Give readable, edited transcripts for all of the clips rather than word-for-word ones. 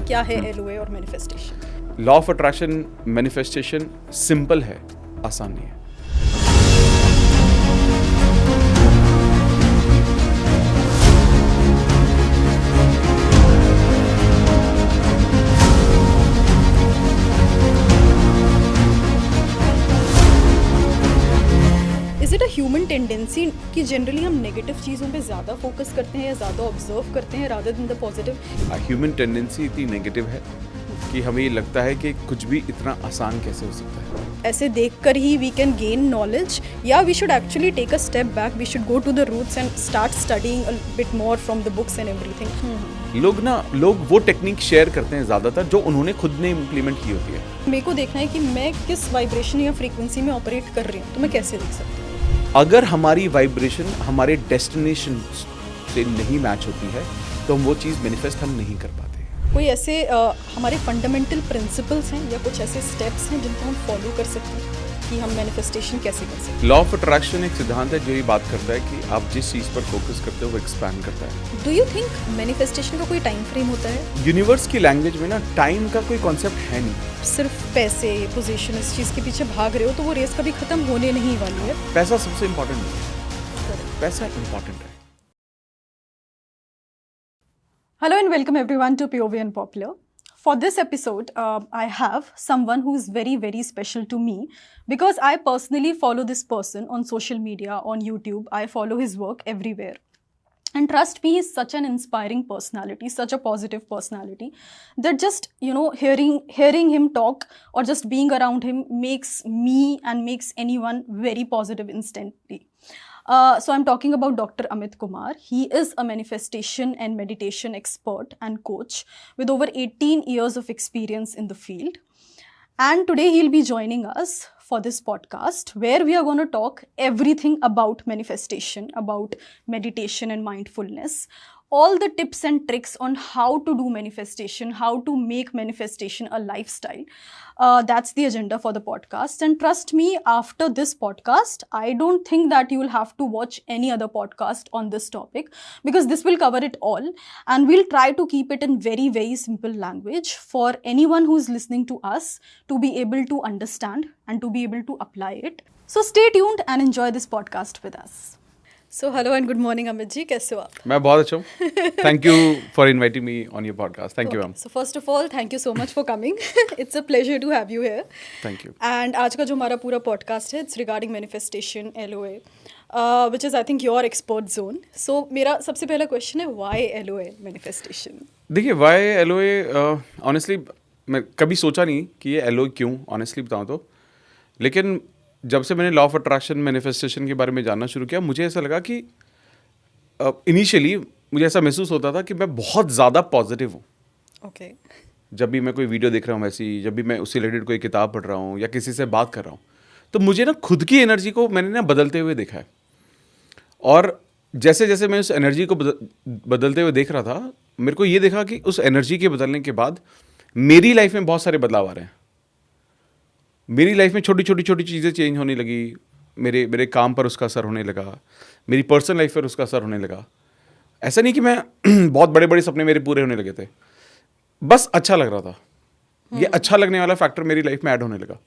क्या है LOA और manifestation? Law of attraction manifestation simple है, आसान नहीं है। Is it a human tendency कि जनरली हम नेगेटिव चीज़ों पे ज़्यादा फोकस करते हैं या ज़्यादा ऑब्जर्व करते हैं rather than the positive? Human tendency इतनी नेगेटिव है कि हमें ये लगता है कि कुछ भी इतना आसान कैसे हो सकता है। ऐसे देखकर ही वी कैन गेन नॉलेज, या we should actually take a step back, we should go to the roots and start studying a bit more from the books and everything? लोग वो टेक्निक शेयर करते हैं ज़्यादातर जो उन्होंने खुद ने इम्प्लीमेंट की होती है। मेरे को देखना है कि मैं किस वाइब्रेशन या फ्रीक्वेंसी में ऑपरेट कर रही हूँ, तो मैं कैसे देख सकती हूँ? अगर हमारी वाइब्रेशन हमारे डेस्टिनेशन से नहीं मैच होती है तो हम वो चीज़ मैनिफेस्ट हम नहीं कर पाते। कोई ऐसे हमारे फंडामेंटल प्रिंसिपल्स हैं या कुछ ऐसे स्टेप्स हैं जिनको हम फॉलो कर सकते हैं कि हम मैनिफेस्टेशन कैसे कर सकते हैं? लॉ ऑफ अट्रैक्शन एक सिद्धांत है जो ये बात करता है कि आप जिस चीज़ पर फोकस करते हो वो एक्सपैंड करता है। डू यू थिंक मैनिफेस्टेशन का कोई टाइम फ्रेम होता है? यूनिवर्स की लैंग्वेज में ना टाइम का कोई कॉन्सेप्ट है नहीं। सिर्फ पैसे, पोजीशन, इस चीज़ के पीछे भाग रहे हो तो वो रेस कभी खत्म होने नहीं वाली है। पैसा सबसे इम्पोर्टेंट नहीं है, पैसा इम्पोर्टेंट है। Hello and welcome everyone to POV Unpopular. For this episode, I have someone who is very, very special to me because I personally follow this person on social media, on YouTube. I follow his work everywhere. And trust me, he's such an inspiring personality, such a positive personality that just, hearing him talk or just being around him makes me and makes anyone very positive instantly. So I'm talking about Dr. Amit Kumar. He is a manifestation and meditation expert and coach with over 18 years of experience in the field. And today he'll be joining us for this podcast where we are going to talk everything about manifestation, about meditation and mindfulness, all the tips and tricks on how to do manifestation, how to make manifestation a lifestyle. That's the agenda for the podcast. And trust me, after this podcast, I don't think that you will have to watch any other podcast on this topic because this will cover it all. And we'll try to keep it in very, very simple language for anyone who's listening to us to be able to understand and to be able to apply it. So stay tuned and enjoy this podcast with us. So hello and good morning Amit ji, कैसे हो आप? मैं बहुत अच्छा हूँ। Thank you for inviting me on your podcast. Thank you, ma'am. So first of all, thank you so much for coming. It's a pleasure to have you here. Thank you. And आज का जो हमारा पूरा podcast है, it's regarding manifestation, LOA, which is I think your expert zone. So मेरा सबसे पहला question है, why LOA manifestation? देखिए why LOA, honestly मैं कभी सोचा नहीं कि ये LOA क्यों, honestly बताऊँ तो, लेकिन जब से मैंने लॉ ऑफ अट्रैक्शन मैनिफेस्टेशन के बारे में जानना शुरू किया, मुझे ऐसा लगा कि इनिशियली मुझे ऐसा महसूस होता था कि मैं बहुत ज़्यादा पॉजिटिव हूँ। Okay. जब भी मैं कोई वीडियो देख रहा हूँ वैसी, जब भी मैं उससे रिलेटेड कोई किताब पढ़ रहा हूँ या किसी से बात कर रहा हूँ, तो मुझे ना खुद की एनर्जी को मैंने ना बदलते हुए देखा है। और जैसे जैसे मैं उस एनर्जी को बदलते हुए देख रहा था, मेरे को ये देखा कि उस एनर्जी के बदलने के बाद मेरी लाइफ में बहुत सारे बदलाव आ रहे हैं। मेरी लाइफ में छोटी छोटी चीज़ें चेंज होने लगी, मेरे काम पर उसका असर होने लगा, मेरी पर्सनल लाइफ पर उसका असर होने लगा। ऐसा नहीं कि मैं बहुत बड़े बड़े सपने मेरे पूरे होने लगे थे, बस अच्छा लग रहा था। ये अच्छा लगने वाला फैक्टर मेरी लाइफ में ऐड होने लगा।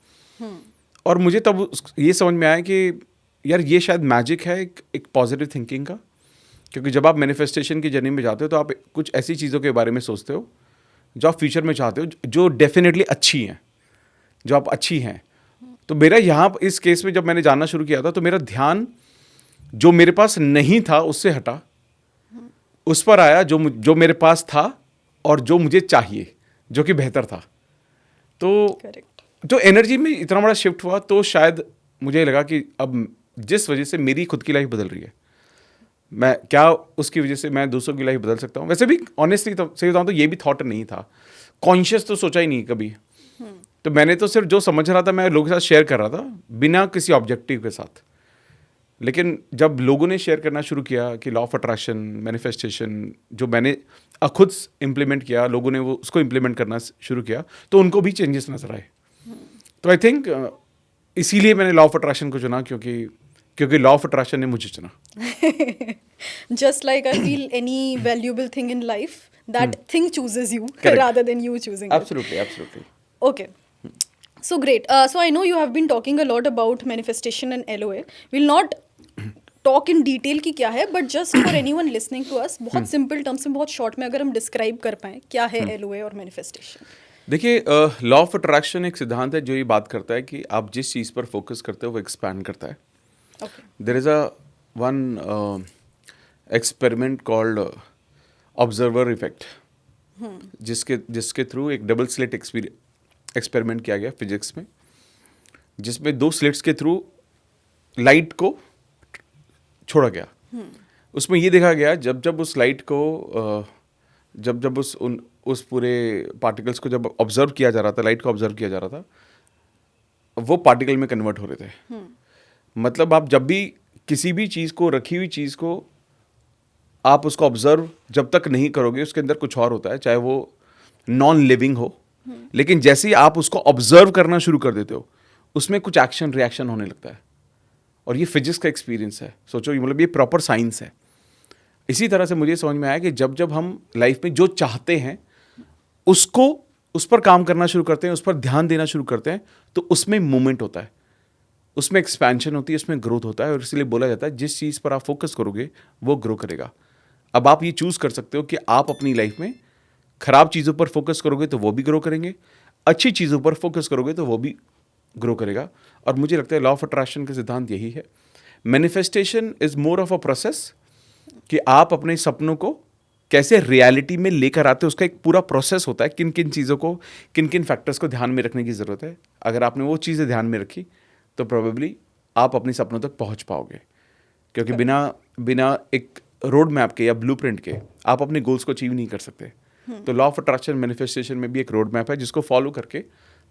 और मुझे तब ये समझ में आया कि यार ये शायद मैजिक है एक पॉजिटिव थिंकिंग का, क्योंकि जब आप मैनिफेस्टेशन की जर्नी में जाते हो तो आप कुछ ऐसी चीज़ों के बारे में सोचते हो जो आप फ्यूचर में चाहते हो, जो डेफिनेटली अच्छी हैं, जो आप अच्छी हैं। तो मेरा यहाँ इस केस में जब मैंने जानना शुरू किया था तो मेरा ध्यान जो मेरे पास नहीं था उससे हटा, उस पर आया जो मेरे पास था और जो मुझे चाहिए, जो कि बेहतर था। तो जो एनर्जी में इतना बड़ा शिफ्ट हुआ, तो शायद मुझे लगा कि अब जिस वजह से मेरी खुद की लाइफ बदल रही है, मैं क्या उसकी वजह से मैं दूसरों की लाइफ बदल सकता हूँ। वैसे भी ऑनेस्टली तो सही बताऊँ तो ये भी थॉट नहीं था, कॉन्शियस तो सोचा ही नहीं कभी। तो मैंने तो सिर्फ जो समझ रहा था मैं लोगों के साथ शेयर कर रहा था बिना किसी ऑब्जेक्टिव के साथ। लेकिन जब लोगों ने शेयर करना शुरू किया कि लॉ ऑफ अट्रैक्शन, मैनिफेस्टेशन, जो मैंने खुद इम्प्लीमेंट किया, लोगों ने वो उसको इम्प्लीमेंट करना शुरू किया, तो उनको भी चेंजेस नजर आए। तो आई थिंक इसीलिए मैंने लॉ ऑफ अट्रैक्शन को चुना, क्योंकि लॉ ऑफ अट्रैक्शन ने मुझे चुना। Just like I feel any valuable thing in life that thing chooses you Correct. rather than you choosing it. Absolutely. Okay. So great. So I know you have been talking a lot about manifestation and LOA. We'll not talk in detail कि क्या है, but just for anyone listening to us, बहुत simple terms में, बहुत short में अगर हम describe कर पाएं क्या है LOA और manifestation. देखिए, लॉ ऑफ अट्रैक्शन एक सिद्धांत है जो ये बात करता है कि आप जिस चीज़ पर फोकस करते हो वो एक्सपैंड करता है. Okay. There is one experiment called observer effect, जिसके थ्रू एक डबल स्लिट एक्सपेरिमेंट किया गया फिजिक्स में, जिसमें 2 स्लिट्स के थ्रू लाइट को छोड़ा गया. उसमें ये देखा गया जब उस लाइट को जब उस पूरे पार्टिकल्स को जब ऑब्जर्व किया जा रहा था, लाइट को ऑब्जर्व किया जा रहा था, वो पार्टिकल में कन्वर्ट हो रहे थे. मतलब आप जब भी किसी भी चीज़ को, रखी हुई चीज़ को आप उसको ऑब्जर्व जब तक नहीं करोगे, उसके अंदर कुछ और होता है, चाहे वो नॉन लिविंग हो, लेकिन जैसे ही आप उसको ऑब्जर्व करना शुरू कर देते हो, उसमें कुछ एक्शन रिएक्शन होने लगता है. और ये फिजिक्स का एक्सपीरियंस है. सोचो, मतलब ये प्रॉपर साइंस है. इसी तरह से मुझे समझ में आया कि जब हम लाइफ में जो चाहते हैं उसको, उस पर काम करना शुरू करते हैं, उस पर ध्यान देना शुरू करते हैं, तो उसमें मूवमेंट होता है, उसमें एक्सपेंशन होती है, उसमें ग्रोथ होता है. और इसलिए बोला जाता है जिस चीज़ पर आप फोकस करोगे वो ग्रो करेगा. अब आप ये चूज़ कर सकते हो कि आप अपनी लाइफ में खराब चीज़ों पर फोकस करोगे तो वो भी ग्रो करेंगे, अच्छी चीज़ों पर फोकस करोगे तो वो भी ग्रो करेगा. और मुझे लगता है लॉ ऑफ अट्रैक्शन का सिद्धांत यही है. Manifestation is more of a process कि आप अपने सपनों को कैसे रियलिटी में लेकर आते हो. उसका एक पूरा प्रोसेस होता है. किन किन चीज़ों को, किन किन फैक्टर्स को ध्यान में रखने की ज़रूरत है. अगर आपने वो चीज़ें ध्यान में रखी तो प्रोबेबली आप अपने सपनों तक पहुंच पाओगे. क्योंकि बिना एक रोड मैप के या ब्लूप्रिंट के आप अपने गोल्स को अचीव नहीं कर सकते. तो लॉ ऑफ अट्रैक्शन मैनिफेस्टेशन में भी एक रोड मैप है जिसको फॉलो करके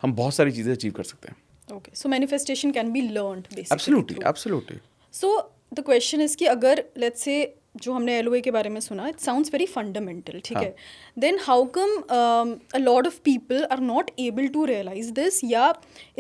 हम बहुत सारी चीज़ें अचीव कर सकते हैं. Okay. So manifestation can be learned basically. Absolutely. So the question is कि अगर let's say जो हमने LOA के बारे में सुना, it sounds very fundamental, ठीक है. Then how come a lot of people are not able to realize this? या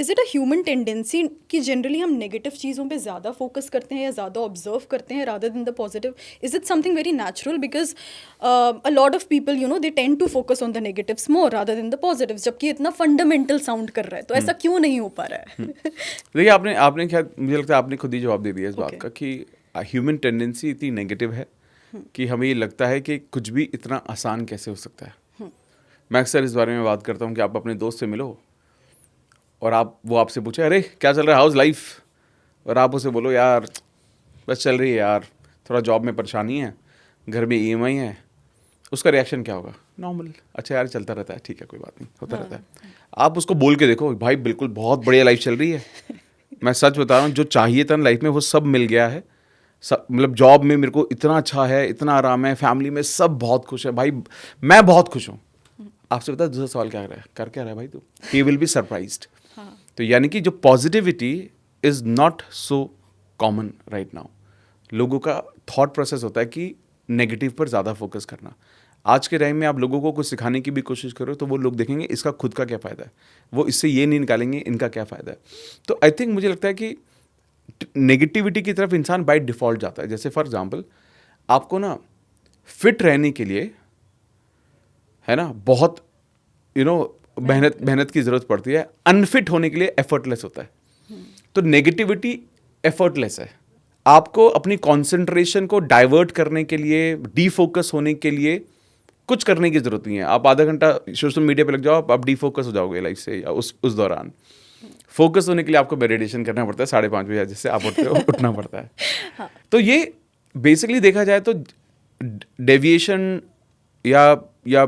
is it a human tendency कि generally हम negative चीज़ों पे ज़्यादा focus करते हैं या ज़्यादा observe करते हैं rather than the positive? Is it something very natural? Because a lot of people, you know, they tend to focus on the negatives more rather than the positives, जबकि इतना fundamental sound कर रहा है. तो ऐसा क्यों नहीं हो पा रहा है? देखिए, आपने क्या, मुझे लगता है आपने खुद ही जवाब दे दिया इस बात का कि ह्यूमन टेंडेंसी इतनी नेगेटिव है कि हमें ये लगता है कि कुछ भी इतना आसान कैसे हो सकता है. मैं अक्सर इस बारे में बात करता हूँ कि आप अपने दोस्त से मिलो और वो आपसे पूछे, अरे क्या चल रहा है, हाउस लाइफ, और आप उसे बोलो, यार बस चल रही है यार, थोड़ा जॉब में परेशानी है, घर में EMI है. उसका रिएक्शन क्या होगा? नॉर्मल, अच्छा यार चलता रहता है, ठीक है, कोई बात नहीं, होता रहता है. आप उसको बोल के देखो, भाई बिल्कुल बहुत बढ़िया लाइफ चल रही है, मैं सच बता रहा हूँ, जो चाहिए था लाइफ में वो सब मिल गया है. मतलब जॉब में मेरे को इतना अच्छा है, इतना आराम है, फैमिली में सब बहुत खुश है, भाई मैं बहुत खुश हूँ. आपसे बता, दूसरा सवाल क्या कर क्या रहा है भाई तू? He will be surprised. तो यानी कि जो positivity is not so common right now. लोगों का थॉट प्रोसेस होता है कि नेगेटिव पर ज़्यादा फोकस करना. आज के टाइम में आप लोगों को कुछ सिखाने की भी कोशिश करो तो वो लोग देखेंगे इसका खुद का क्या फ़ायदा है, वो इससे ये नहीं निकालेंगे इनका क्या फ़ायदा है. तो आई थिंक मुझे लगता है कि नेगेटिविटी की तरफ इंसान बाय डिफ़ॉल्ट जाता है. जैसे फॉर एग्जांपल, आपको ना फिट रहने के लिए, है ना, बहुत मेहनत की ज़रूरत पड़ती है. अनफिट होने के लिए एफर्टलेस होता है. तो नेगेटिविटी एफर्टलेस है. आपको अपनी कंसंट्रेशन को डाइवर्ट करने के लिए, डीफोकस होने के लिए कुछ करने की ज़रूरत नहीं है. आप आधा घंटा सोशल मीडिया पे लग जाओ, आप डीफोकस हो जाओगे लाइफ से. या उस दौरान फोकस होने के लिए आपको मेडिटेशन करना पड़ता है 5:30 बजे, जिससे आप उठते हो, उठना पड़ता है. तो ये बेसिकली देखा जाए तो डेविएशन या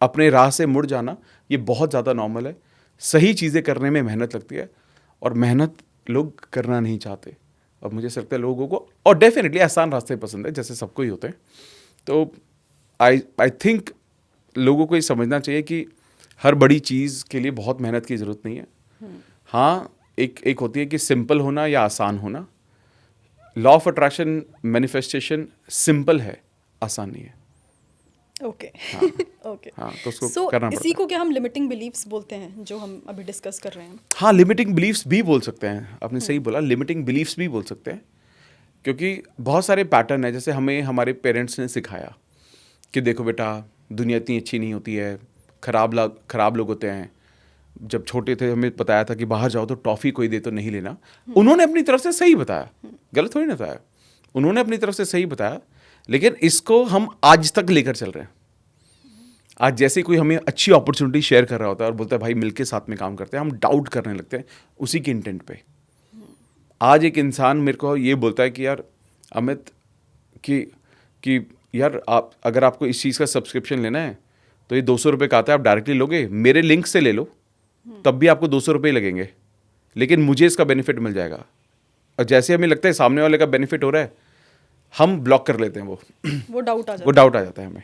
अपने राह से मुड़ जाना, ये बहुत ज़्यादा नॉर्मल है. सही चीज़ें करने में मेहनत लगती है और मेहनत लोग करना नहीं चाहते. और मुझे ऐसा लगता है लोगों को, और डेफिनेटली आसान रास्ते पसंद है, जैसे सबको ही होते हैं. तो आई थिंक लोगों को ये समझना चाहिए कि हर बड़ी चीज़ के लिए बहुत मेहनत की ज़रूरत नहीं है. हाँ, एक होती है कि सिंपल होना या आसान होना. Law of attraction manifestation simple है, आसान नहीं है. ओके. ओके. हाँ, तो उसको करना पड़ता है. इसी को क्या हम लिमिटिंग बिलीफ्स बोलते हैं, जो हम अभी डिस्कस कर रहे हैं? हाँ, लिमिटिंग बिलीफ्स भी बोल सकते हैं. आपने सही बोला, लिमिटिंग बिलीफ्स भी बोल सकते हैं. क्योंकि बहुत सारे पैटर्न है. जैसे हमें हमारे पेरेंट्स ने सिखाया कि देखो बेटा, दुनिया इतनी अच्छी नहीं होती है, खराब लोग होते हैं। जब छोटे थे हमें बताया था कि बाहर जाओ तो टॉफ़ी कोई दे तो नहीं लेना। उन्होंने अपनी तरफ से सही बताया, गलत थोड़ी ना बताया, उन्होंने अपनी तरफ से सही बताया। लेकिन इसको हम आज तक लेकर चल रहे हैं। आज जैसे कोई हमें अच्छी अपॉर्चुनिटी शेयर कर रहा होता है और बोलता है भाई मिलके साथ में काम करते हैं, हम डाउट करने लगते हैं उसी के इंटेंट पे। आज एक इंसान मेरे को ये बोलता है कि यार अमित कि यार आप अगर आपको इस चीज़ का सब्सक्रिप्शन लेना है तो ये 200 रुपये का आता है, आप डायरेक्टली लोगे, मेरे लिंक से ले लो, तब भी आपको 200 रुपये ही लगेंगे, लेकिन मुझे इसका बेनिफिट मिल जाएगा। और जैसे हमें लगता है सामने वाले का बेनिफिट हो रहा है, हम ब्लॉक कर लेते हैं वो डाउट आ जाता है हमें।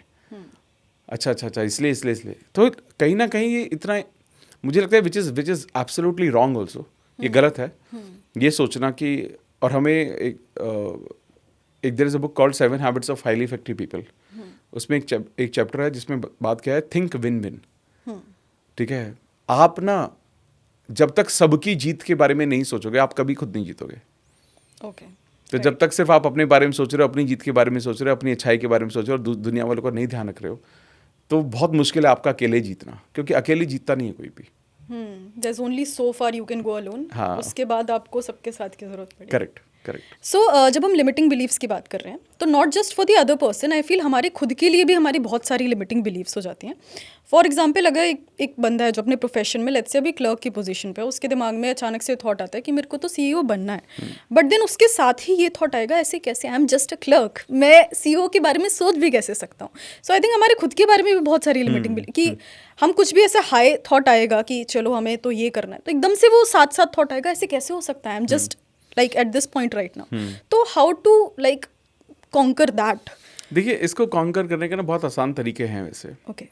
अच्छा, इसलिए तो कहीं ना कहीं ये इतना, मुझे लगता है which is absolutely wrong also, ये गलत है ये सोचना कि, और हमें एक there is a book called 7 habits of highly effective people, उसमें एक चैप्टर है जिसमें बात क्या है, थिंक विन विन। ठीक है, आप ना जब तक सबकी जीत के बारे में नहीं सोचोगे आप कभी खुद नहीं जीतोगे। तो जब तक सिर्फ आप अपने बारे में सोच रहे हो, अपनी जीत के बारे में सोच रहे हो, अपनी अच्छाई के बारे में सोच रहे हो और दुनिया वालों का नहीं ध्यान रख रहे हो, तो बहुत मुश्किल है आपका अकेले जीतना, क्योंकि अकेले जीतता नहीं है कोई भी। There's only so far you can go alone. हाँ। उसके बाद आपको सबके साथ की जरूरत पड़ेगी। करेक्ट। सो जब हम लिमिटिंग बिलीव्स की बात कर रहे हैं तो not just for the other person, I feel हमारे खुद के लिए भी हमारी बहुत सारी लिमिटिंग बिलीव्स हो जाती हैं। फॉर एग्जाम्पल, अगर एक बंदा है जो अपने प्रोफेशन में, लेट्स से अभी क्लर्क की पोजीशन पे है, उसके दिमाग में अचानक से थॉट आता है कि मेरे को तो सीईओ बनना है, बट देन उसके साथ ही ये थॉट आएगा, ऐसे कैसे, I am just a clerk, मैं सीईओ के बारे में सोच भी कैसे सकता हूँ। सो आई थिंक हमारे खुद के बारे में भी बहुत सारी लिमिटिंग बिलीव कि हम कुछ भी ऐसा हाई थॉट आएगा कि चलो हमें तो ये करना है, तो एकदम से वो साथ साथ थॉट आएगा, ऐसे कैसे हो सकता है, I am just like at this point right now. तो how to like conquer that? देखिए, इसको कॉन्कर करने के ना बहुत आसान तरीके हैं वैसे। Okay.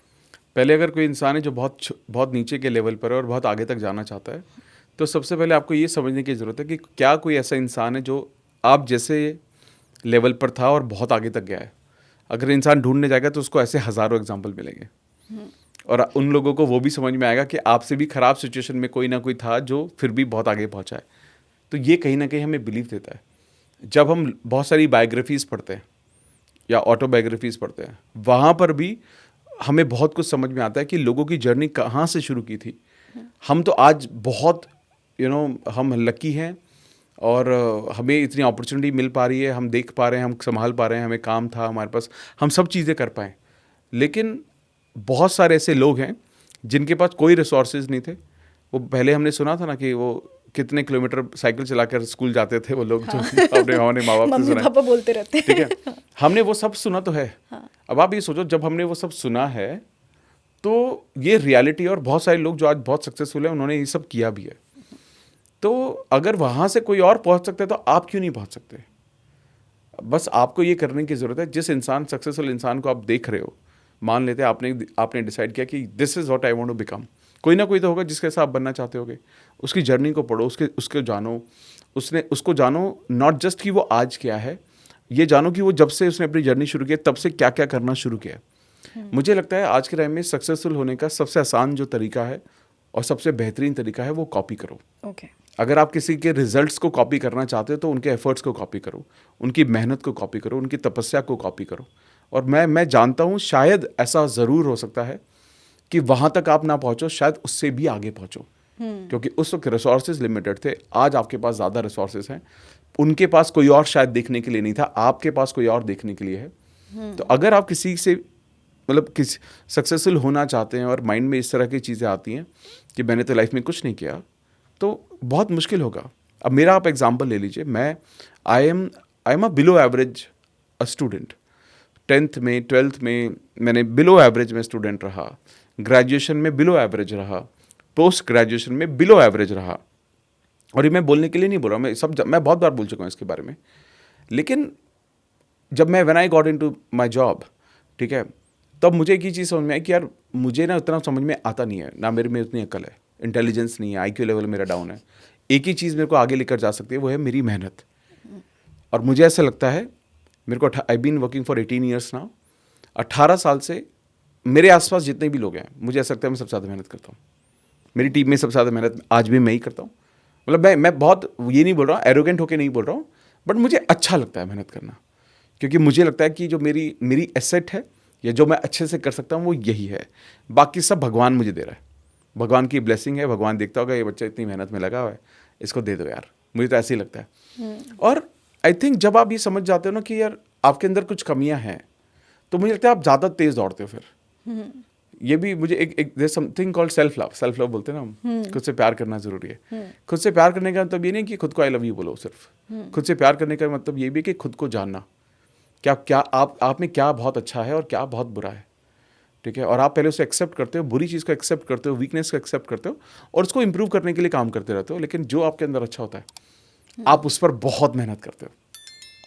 पहले अगर कोई इंसान है जो बहुत नीचे के लेवल पर है और बहुत आगे तक जाना चाहता है, तो सबसे पहले आपको ये समझने की ज़रूरत है कि क्या कोई ऐसा इंसान है जो आप जैसे लेवल पर था और बहुत आगे तक गया है। अगर इंसान ढूंढने जाएगा तो उसको ऐसे हज़ारों एग्जाम्पल मिलेंगे, और उन लोगों को वो भी समझ में आएगा कि आपसे भी ख़राब सिचुएशन में कोई ना कोई था जो फिर भी बहुत आगे पहुँचा है। तो ये कहीं ना कहीं हमें बिलीव देता है। जब हम बहुत सारी बायोग्राफीज़ पढ़ते हैं या ऑटोबायोग्राफीज़ पढ़ते हैं, वहाँ पर भी हमें बहुत कुछ समझ में आता है कि लोगों की जर्नी कहाँ से शुरू की थी। हम तो आज बहुत हम लकी हैं और हमें इतनी अपॉर्चुनिटी मिल पा रही है, हम देख पा रहे हैं, हम संभाल पा रहे हैं, हमें काम था हमारे पास, हम सब चीज़ें कर पाएँ। लेकिन बहुत सारे ऐसे लोग हैं जिनके पास कोई रिसोर्सेज नहीं थे। वो पहले हमने सुना था ना कि वो कितने किलोमीटर साइकिल चलाकर स्कूल जाते थे वो लोग, जो हमने माँ बाप से सुना, पापा बोलते रहते हैं। ठीक है, हमने वो सब सुना तो है। अब आप ये सोचो, जब हमने वो सब सुना है तो ये रियलिटी, और बहुत सारे लोग जो आज बहुत सक्सेसफुल हैं उन्होंने ये सब किया भी है। तो अगर वहाँ से कोई और पहुँच सकता है तो आप क्यों नहीं पहुँच सकते? बस आपको ये करने की ज़रूरत है, जिस सक्सेसफुल इंसान को आप देख रहे हो, मान लेते हैं आपने डिसाइड किया कि this is what I want to become. कोई ना कोई तो होगा जिसके साथ आप बनना चाहते होगे। उसकी जर्नी को पढ़ो, उसको जानो, उसको जानो, नॉट जस्ट कि वो आज क्या है, ये जानो कि वो जब से उसने अपनी जर्नी शुरू की तब से क्या क्या करना शुरू किया। मुझे लगता है आज के टाइम में सक्सेसफुल होने का सबसे आसान जो तरीका है और सबसे बेहतरीन तरीका है वो कॉपी करो। अगर आप किसी के रिजल्ट्स को कॉपी करना चाहते हो तो उनके एफर्ट्स को कॉपी करो, उनकी मेहनत को कॉपी करो, उनकी तपस्या को कॉपी करो। और मैं जानता हूँ शायद ऐसा ज़रूर हो सकता है कि वहाँ तक आप ना पहुँचो, शायद उससे भी आगे पहुँचो, क्योंकि उस वक्त रिसोर्सेज लिमिटेड थे। आज आपके पास ज़्यादा रिसोर्सेज हैं, उनके पास कोई और शायद देखने के लिए नहीं था, आपके पास कोई और देखने के लिए है। तो अगर आप किसी से किसी सक्सेसफुल होना चाहते हैं और माइंड में इस तरह की चीज़ें आती हैं कि मैंने तो लाइफ में कुछ नहीं किया, तो बहुत मुश्किल होगा। अब मेरा आप एग्जाम्पल ले लीजिए, I am a below average student. 10th में 12th में मैंने बिलो एवरेज में स्टूडेंट रहा, ग्रेजुएशन में बिलो एवरेज रहा, पोस्ट ग्रेजुएशन में बिलो एवरेज रहा। और ये मैं बोलने के लिए नहीं बोल रहा, मैं बहुत बार बोल चुका हूँ इसके बारे में। लेकिन जब when I got into my job, ठीक है, तब मुझे एक ही चीज़ समझ में आई कि यार मुझे ना उतना समझ में आता नहीं है, ना मेरे में उतनी अक्ल है, इंटेलिजेंस नहीं है, IQ लेवल मेरा डाउन है। एक ही चीज़ मेरे को आगे लेकर जा सकती है, वो है मेरी मेहनत। और मुझे ऐसा लगता है, मेरे को I been working for 18 years now, 18 साल से मेरे आसपास जितने भी लोग हैं, मुझे ऐसा लगता है मैं सबसे ज़्यादा मेहनत करता हूँ। मेरी टीम में सबसे ज़्यादा मेहनत आज भी मैं ही करता हूँ। मतलब मैं बहुत ये नहीं बोल रहा हूँ, एरोगेंट होकर नहीं बोल रहा हूँ, बट मुझे अच्छा लगता है मेहनत करना, क्योंकि मुझे लगता है कि जो मेरी एसेट है या जो मैं अच्छे से कर सकता हूँ वो यही है, बाकी सब भगवान मुझे दे रहा है, भगवान की ब्लेसिंग है, भगवान देखता होगा ये बच्चा इतनी मेहनत में लगा हुआ है, इसको दे दो यार, मुझे तो ऐसे ही लगता है। और आई थिंक जब आप ये समझ जाते हो ना कि यार आपके अंदर कुछ कमियां हैं, तो मुझे लगता है आप ज़्यादा तेज दौड़ते हो फिर। ये भी मुझे एक there something called self love बोलते हैं ना हम, खुद से प्यार करना जरूरी है। खुद से प्यार करने का मतलब ये नहीं कि खुद को आई लव यू बोलो सिर्फ, खुद से प्यार करने का मतलब ये भी कि खुद को जानना क्या आप में क्या बहुत अच्छा है और क्या बहुत बुरा है, ठीक है। और आप पहले उसे एक्सेप्ट करते हो, बुरी चीज़ को एक्सेप्ट करते हो, वीकनेस को एक्सेप्ट करते हो और उसको इंप्रूव करने के लिए काम करते रहते हो। लेकिन जो आपके अंदर अच्छा होता है आप उस पर बहुत मेहनत करते हो,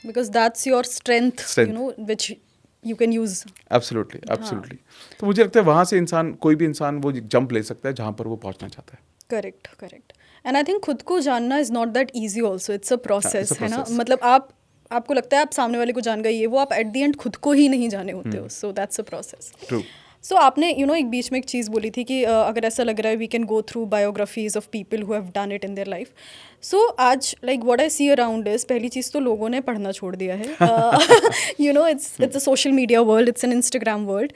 because that's your strength, you know, which you can use. Absolutely. तो मुझे लगता है वहाँ से इंसान, कोई भी इंसान वो जंप ले सकता है जहाँ पर वो पहुँचना चाहता है। करेक्ट एंड आई थिंक खुद को जानना is not that easy also, it's a process, है ना। process. मतलब आपको लगता है आप सामने वाले को जान गए, ये वो आप एट द एंड खुद को ही नहीं जाने होते हो, so that's a process. True. So आपने एक बीच में एक चीज़ बोली थी कि अगर ऐसा लग रहा है we can go through biographies of people who have done it in their life. So आज what I see around is, पहली चीज़ तो लोगों ने पढ़ना छोड़ दिया है। It's a social media world, it's an Instagram world.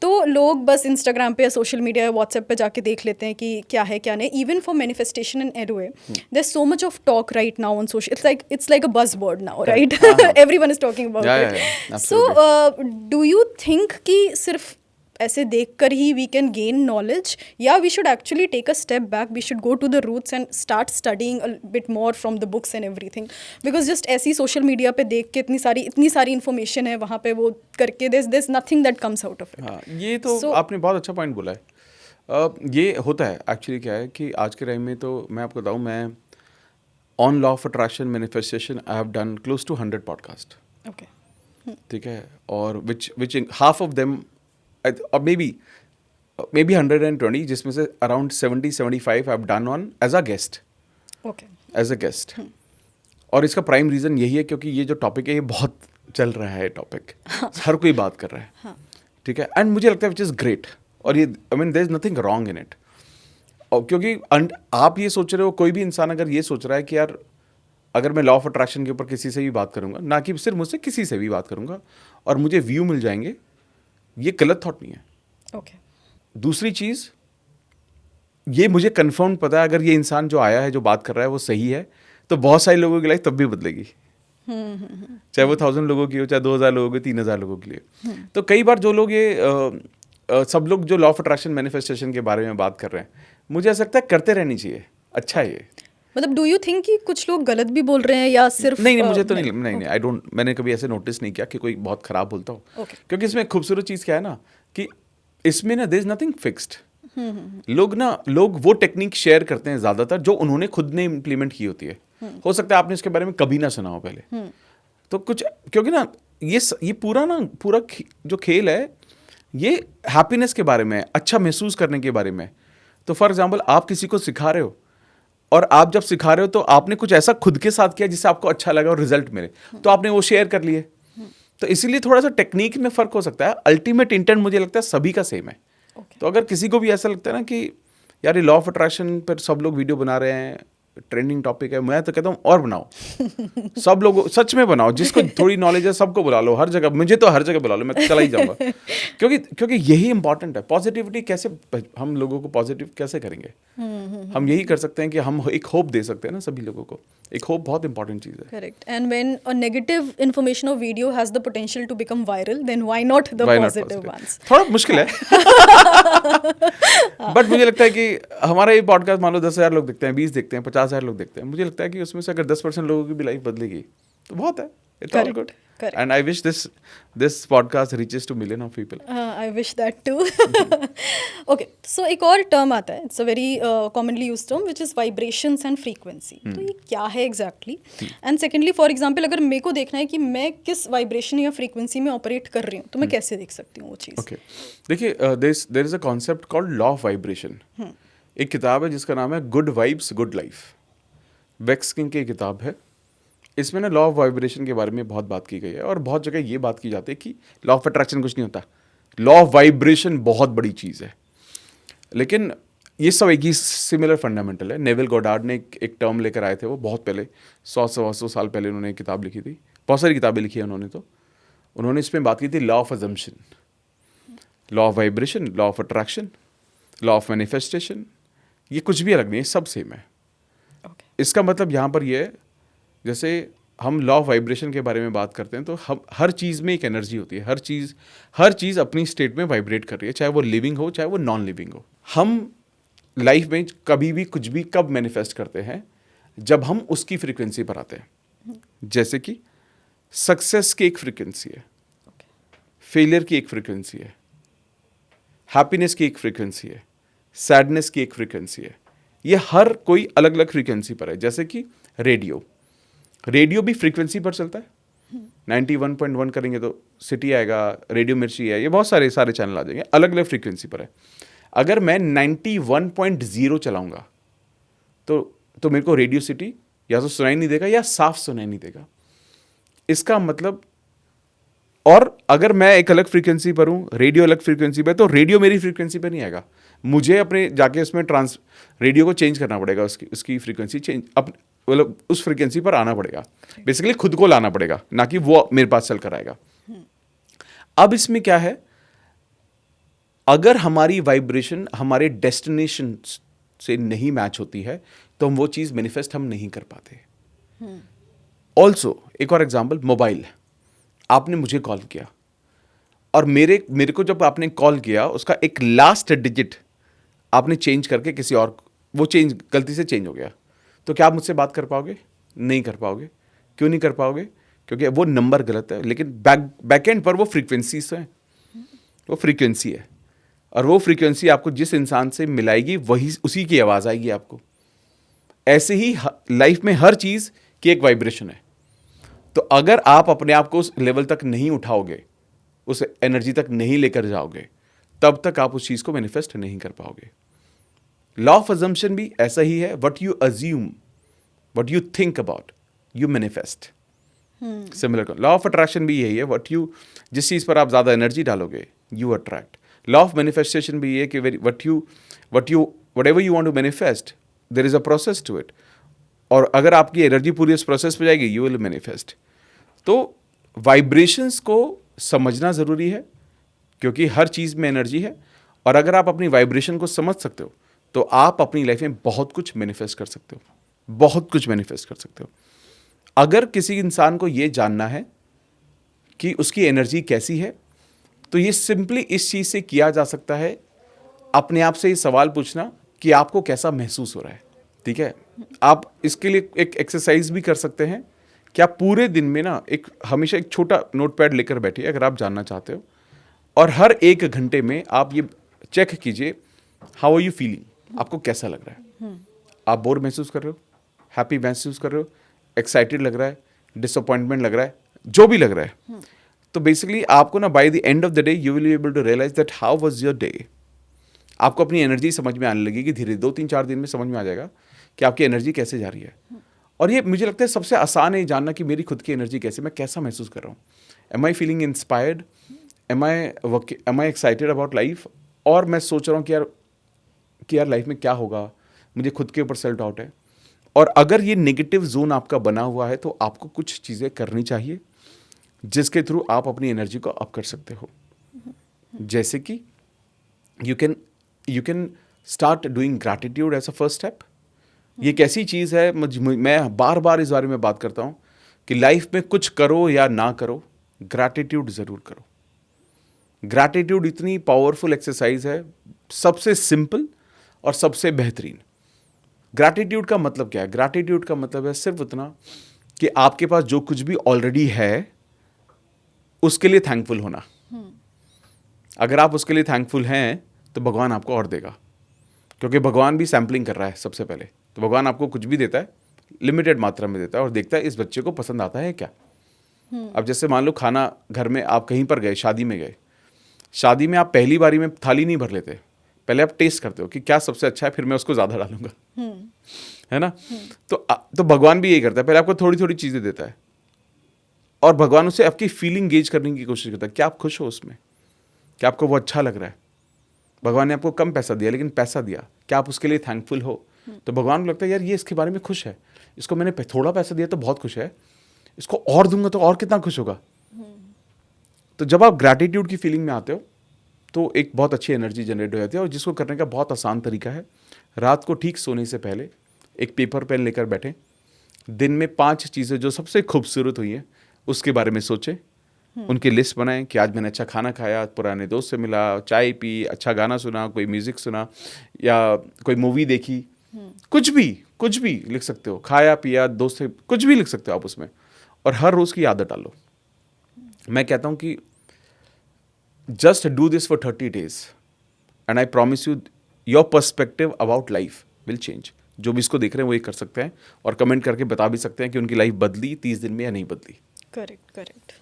तो लोग बस इंस्टाग्राम पे या सोशल मीडिया या व्हाट्सएप पे जाके देख लेते हैं कि क्या है क्या नहीं। Even for manifestation in any way there is so much of talk right now on social, it's like a buzz word now, right? Everyone is talking about it. So do you think कि सिर्फ ऐसे देखकर ही we can gain knowledge, या we should actually take a step back, we should go to the roots and start studying a bit more from the books and everything? Because just ऐसी social media पे देख के इतनी सारी information है वहाँ पे, वो करके there's nothing that comes out of it. हाँ, ये तो आपने बहुत अच्छा पॉइंट बोला है। ये होता है एक्चुअली, क्या है कि आज के टाइम में तो मैं आपको बताऊँ, मैं on law of attraction, manifestation, I have done close to 100 podcast, Okay. ठीक है। और विच हाफ ऑफ देम और मे बी 120, जिसमें से around 70-75 I have done on as a guest, Okay. As a guest. और इसका प्राइम रीज़न यही है क्योंकि ये जो टॉपिक है ये बहुत चल रहा है, टॉपिक हर कोई बात कर रहा है, ठीक है। एंड मुझे लगता है विच इज़ ग्रेट, और ये I mean there is nothing wrong in it. और क्योंकि आप ये सोच रहे हो, कोई भी इंसान अगर ये सोच रहा है कि यार अगर मैं लॉ ऑफ अट्रैक्शन के ऊपर किसी से भी बात करूंगा, ना कि सिर्फ मुझसे, किसी से भी बात करूंगा और मुझे व्यू मिल जाएंगे, ये गलत थॉट नहीं है। Okay. दूसरी चीज़, ये मुझे कन्फर्म पता है अगर ये इंसान जो आया है, जो बात कर रहा है वो सही है, तो बहुत सारे लोगों की लाइफ तब भी बदलेगी, चाहे वो 1000 लोगों की हो, चाहे 2000 लोगों की, 3000 लोगों के लिए। तो कई बार जो लोग ये सब लोग जो लॉ ऑफ अट्रैक्शन, मैनिफेस्टेशन के बारे में बात कर रहे हैं, मुझे ऐसा लगता है करते रहनी चाहिए, अच्छा है ये। मतलब डू यू थिंक कि कुछ लोग गलत भी बोल रहे हैं या सिर्फ नहीं, मुझे तो नहीं, आई डोंट, मैंने कभी ऐसे नोटिस नहीं किया कि कोई बहुत खराब बोलता हो। Okay. क्योंकि इसमें खूबसूरत चीज़ क्या है ना, कि इसमें ना देयर इज नथिंग फिक्स्ड। लोग वो टेक्निक शेयर करते हैं ज़्यादातर जो उन्होंने खुद ने इम्प्लीमेंट की होती है। हो सकता है आपने इसके बारे में कभी ना सुना हो पहले, तो कुछ, क्योंकि ना ये पूरा जो खेल है ये हैप्पीनेस के बारे में है, अच्छा महसूस करने के बारे में है। तो फॉर एग्जाम्पल आप किसी को सिखा रहे हो, और आप जब सिखा रहे हो तो आपने कुछ ऐसा खुद के साथ किया जिससे आपको अच्छा लगा और रिजल्ट मिले, तो आपने वो शेयर कर लिए। तो इसीलिए थोड़ा सा टेक्निक में फ़र्क हो सकता है, अल्टीमेट इंटेंट मुझे लगता है सभी का सेम है। तो अगर किसी को भी ऐसा लगता है ना कि यार ये लॉ ऑफ अट्रैक्शन पर सब लोग वीडियो बना रहे हैं, ट्रेंडिंग टॉपिक है, मैं तो कहता हूँ और बनाओ, सब लोग सच में बनाओ, जिसको थोड़ी नॉलेज है सबको बुला लो, हर जगह, मुझे तो हर जगह बुला लो, मैं चला ही जाऊंगा। क्योंकि यही इंपॉर्टेंट है। पॉजिटिविटी कैसे, हम लोगों को पॉजिटिव कैसे करेंगे? हम यही कर सकते हैं कि हम एक होप दे सकते हैं ना सभी लोगों को। एक होप बहुत इंपॉर्टेंट चीज़ है। Correct. And when a negative information or video has the potential to become viral, then why not the positive ones? थोड़ा मुश्किल है, बट मुझे लगता है कि हमारा ये पॉडकास्ट मान लो 10,000 लोग देखते हैं, 20 देखते हैं, 50,000 लोग देखते हैं, मुझे लगता है कि उसमें से अगर 10% लोगों की भी लाइफ बदलेगी तो बहुत है। It's all good. Correct. And I wish this podcast reaches to million of people. I wish that too. Okay, so एक और टर्म आता है, it's a very commonly used term, which is vibrations and frequency. तो ये क्या है exactly? And secondly, for example, अगर मेरे को देखना है कि मैं किस वाइब्रेशन या फ्रीक्वेंसी में ऑपरेट कर रही हूँ, तो मैं कैसे देख सकती हूँ वो चीज़? Okay. देखिए, there is a concept called law of vibration. एक किताब है जिसका नाम है good vibes good life, Vex King की किताब है। इसमें ना लॉ ऑफ वाइब्रेशन के बारे में बहुत बात की गई है, और बहुत जगह ये बात की जाती है कि लॉ ऑफ अट्रैक्शन कुछ नहीं होता, लॉ ऑफ वाइब्रेशन बहुत बड़ी चीज़ है। लेकिन ये सब एक ही सिमिलर फंडामेंटल है। नेविल गोडार्ड ने एक टर्म लेकर आए थे, वो बहुत पहले 100 साल पहले उन्होंने एक किताब लिखी थी, बहुत सारी किताबें लिखी है उन्होंने। तो उन्होंने इसमें बात की थी law of assumption. Law of vibration, law of attraction, law of manifestation, ये कुछ भी अलग नहीं है, सब सेम है। Okay. इसका मतलब यहाँ पर ये है, जैसे हम लॉ ऑफ वाइब्रेशन के बारे में बात करते हैं तो हम हर चीज़ में एक एनर्जी होती है, हर चीज़ अपनी स्टेट में वाइब्रेट कर रही है, चाहे वो लिविंग हो चाहे वो नॉन लिविंग हो। हम लाइफ में कभी भी कुछ भी कब मैनिफेस्ट करते हैं, जब हम उसकी फ्रीक्वेंसी पर आते हैं। जैसे कि सक्सेस की एक फ्रीक्वेंसी है, फेलियर की एक फ्रीक्वेंसी है, हैप्पीनेस की एक फ्रीक्वेंसी है, सैडनेस की एक फ्रीक्वेंसी है। ये हर कोई अलग अलग फ्रीक्वेंसी पर है। जैसे कि रेडियो भी फ्रीक्वेंसी पर चलता है। 91.1 करेंगे तो सिटी आएगा, रेडियो मिर्ची है, ये बहुत सारे चैनल आ जाएंगे, अलग अलग फ्रीक्वेंसी पर है। अगर मैं 91.0 चलाऊंगा तो मेरे को रेडियो सिटी या तो सुनाई नहीं देगा या साफ सुनाई नहीं देगा। इसका मतलब, और अगर मैं एक अलग फ्रीक्वेंसी पर हूँ, रेडियो अलग फ्रीक्वेंसी पर, तो रेडियो मेरी फ्रीक्वेंसी पर नहीं आएगा, मुझे अपने जाके उसमें रेडियो को चेंज करना पड़ेगा, उसकी फ्रीक्वेंसी चेंज, मतलब उस फ्रीक्वेंसी पर आना पड़ेगा। बेसिकली खुद को लाना पड़ेगा, ना कि वो मेरे पास चल कर आएगा। अब इसमें क्या है, अगर हमारी वाइब्रेशन हमारे डेस्टिनेशन से नहीं मैच होती है तो हम वो चीज़ मैनिफेस्ट हम नहीं कर पाते। ऑल्सो एक और एग्जाम्पल, मोबाइल। आपने मुझे कॉल किया और मेरे को जब आपने कॉल किया, उसका एक लास्ट डिजिट आपने चेंज करके किसी और, वो चेंज गलती से चेंज हो गया, तो क्या आप मुझसे बात कर पाओगे? नहीं कर पाओगे। क्यों नहीं कर पाओगे? क्योंकि वो नंबर गलत है, लेकिन बैक एंड पर वो फ्रीक्वेंसीज हैं, वो फ्रीक्वेंसी है, और वो फ्रीक्वेंसी आपको जिस इंसान से मिलाएगी वही उसी की आवाज़ आएगी आपको। ऐसे ही लाइफ में हर चीज़ की एक वाइब्रेशन है। तो अगर आप अपने आप को उस लेवल तक नहीं उठाओगे, उस एनर्जी तक नहीं लेकर जाओगे, तब तक आप उस चीज़ को मैनिफेस्ट नहीं कर पाओगे। लॉ ऑफ अजम्पशन भी ऐसा ही है, what you assume, what you think about, you manifest. Similar law of attraction भी यही है, जिस चीज़ पर आप ज़्यादा एनर्जी डालोगे, you attract. Law of manifestation भी ये है कि whatever you want to manifest, there is a process to it, और अगर आपकी एनर्जी पूरी उस प्रोसेस पे जाएगी, यू विल मैनिफेस्ट। तो वाइब्रेशंस को समझना ज़रूरी है, क्योंकि हर चीज़ में एनर्जी है, और अगर आप अपनी वाइब्रेशन को समझ सकते हो तो आप अपनी लाइफ में बहुत कुछ मैनिफेस्ट कर सकते हो, बहुत कुछ मैनिफेस्ट कर सकते हो। अगर किसी इंसान को ये जानना है कि उसकी एनर्जी कैसी है, तो ये सिंपली इस चीज़ से किया जा सकता है, अपने आप से ये सवाल पूछना कि आपको कैसा महसूस हो रहा है। ठीक है, आप इसके लिए एक एक्सरसाइज भी कर सकते हैं कि आप पूरे दिन में ना हमेशा एक छोटा नोटपैड लेकर बैठिए, अगर आप जानना चाहते हो, और हर 1 घंटे में आप ये चेक कीजिए, हाउ आर यू फीलिंग, आपको कैसा लग रहा है, आप बोर महसूस कर रहे हो, हैप्पी महसूस कर रहे हो, एक्साइटेड लग रहा है, डिसअपॉइंटमेंट लग रहा है, जो भी लग रहा है। तो बेसिकली आपको ना by the end of the day you will be able to realise that how was your day. आपको अपनी एनर्जी समझ में आने लगेगी, धीरे 2-3-4 दिन में समझ में आ जाएगा कि आपकी एनर्जी कैसे जा रही है। और ये मुझे लगता है सबसे आसान है जानना कि मेरी खुद की एनर्जी कैसे, मैं कैसा महसूस कर रहा हूँ। Am I feeling inspired, am I excited about life, और मैं सोच रहा हूँ कि यार लाइफ में क्या होगा, मुझे खुद के ऊपर सेल्फ डाउट है। और अगर ये नेगेटिव जोन आपका बना हुआ है तो आपको कुछ चीज़ें करनी चाहिए जिसके थ्रू आप अपनी एनर्जी को अप कर सकते हो। जैसे कि you can start doing gratitude as a first step. ये एक ऐसी चीज़ है, मैं बार बार इस बारे में बात करता हूँ कि लाइफ में कुछ करो या ना करो, ग्रैटिट्यूड ज़रूर करो। ग्रैटिट्यूड इतनी पावरफुल एक्सरसाइज है, सबसे सिंपल और सबसे बेहतरीन। ग्रैटिट्यूड का मतलब क्या है? ग्रैटिट्यूड का मतलब है सिर्फ इतना कि आपके पास जो कुछ भी ऑलरेडी है उसके लिए थैंकफुल होना। अगर आप उसके लिए थैंकफुल हैं तो भगवान आपको और देगा, क्योंकि भगवान भी सैम्पलिंग कर रहा है सबसे पहले। तो भगवान आपको कुछ भी देता है, लिमिटेड मात्रा में देता है, और देखता है इस बच्चे को पसंद आता है क्या। अब जैसे मान लो खाना घर में आप कहीं पर गए, शादी में गए, शादी में आप पहली बारी में थाली नहीं भर लेते, पहले आप टेस्ट करते हो कि क्या सबसे अच्छा है, फिर मैं उसको ज़्यादा डालूंगा, है ना। तो भगवान भी यही करता है, पहले आपको थोड़ी थोड़ी चीज़ें देता है, और भगवान उससे आपकी फीलिंग गेज करने की कोशिश करता है। क्या आप खुश हो उसमें? क्या आपको वो अच्छा लग रहा है? भगवान ने आपको कम पैसा दिया लेकिन पैसा दिया, क्या आप उसके लिए थैंकफुल हो? तो भगवान को लगता है यार ये इसके बारे में खुश है, इसको मैंने थोड़ा पैसा दिया तो बहुत खुश है, इसको और दूंगा तो और कितना खुश होगा। तो जब आप ग्रैटिट्यूड की फीलिंग में आते हो तो एक बहुत अच्छी एनर्जी जनरेट हो जाती है, और जिसको करने का बहुत आसान तरीका है, रात को ठीक सोने से पहले एक पेपर पेन लेकर बैठें, दिन में 5 चीज़ें जो सबसे खूबसूरत हुई हैं उसके बारे में सोचें, उनकी लिस्ट बनाएं कि आज मैंने अच्छा खाना खाया, पुराने दोस्त से मिला, चाय पी, अच्छा गाना सुना, कोई म्यूज़िक सुना, या कोई मूवी देखी, कुछ भी लिख सकते हो, खाया पिया, दोस्त से, कुछ भी लिख सकते हो आप उसमें, और हर रोज़ की आदत डालो। मैं कहता हूँ कि just do this for 30 days and I promise you your perspective about life will change. जो भी इसको देख रहे हैं वो ये कर सकते हैं, और कमेंट करके बता भी सकते हैं कि उनकी लाइफ बदली 30 दिन में या नहीं बदली। करेक्ट।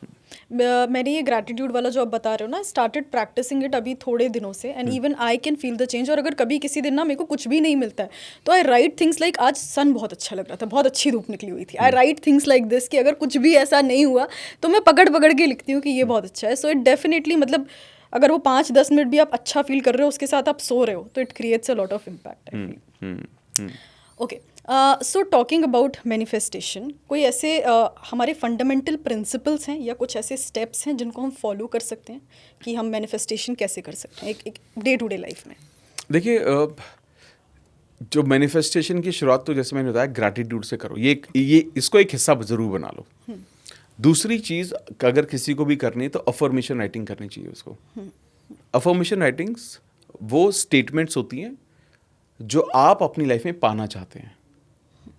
मैंने ये ग्रैटिट्यूड वाला जो आप बता रहे हो ना, स्टार्टेड प्रैक्टिसिंग इट अभी थोड़े दिनों से, and even I can feel the change. और अगर कभी किसी दिन ना मेरे को कुछ भी नहीं मिलता है तो आई राइट थिंग्स लाइक आज सन बहुत अच्छा लग रहा था, बहुत अच्छी धूप निकली हुई थी, आई राइट थिंग्स लाइक दिस कि अगर कुछ भी ऐसा नहीं हुआ तो मैं पकड़ के लिखती हूँ कि ये बहुत अच्छा है। सो इट डेफिनेटली, मतलब अगर वो 5-10 मिनट भी आप अच्छा फील कर रहे हो, उसके साथ आप सो रहे हो, तो it creates a lot of impact I feel. Okay, so talking about manifestation, कोई ऐसे हमारे फंडामेंटल प्रिंसिपल्स हैं या कुछ ऐसे स्टेप्स हैं जिनको हम फॉलो कर सकते हैं कि हम मैनिफेस्टेशन कैसे कर सकते हैं एक डे टू डे लाइफ में? देखिए, जो मैनिफेस्टेशन की शुरुआत तो जैसे मैंने बताया ग्रैटिट्यूड से करो, ये इसको एक हिस्सा ज़रूर बना लो। दूसरी चीज़, अगर किसी को भी करनी है तो अफर्मेशन राइटिंग करनी चाहिए उसको। अफर्मेशन राइटिंग्स वो स्टेटमेंट्स होती हैं जो आप अपनी लाइफ में पाना चाहते हैं,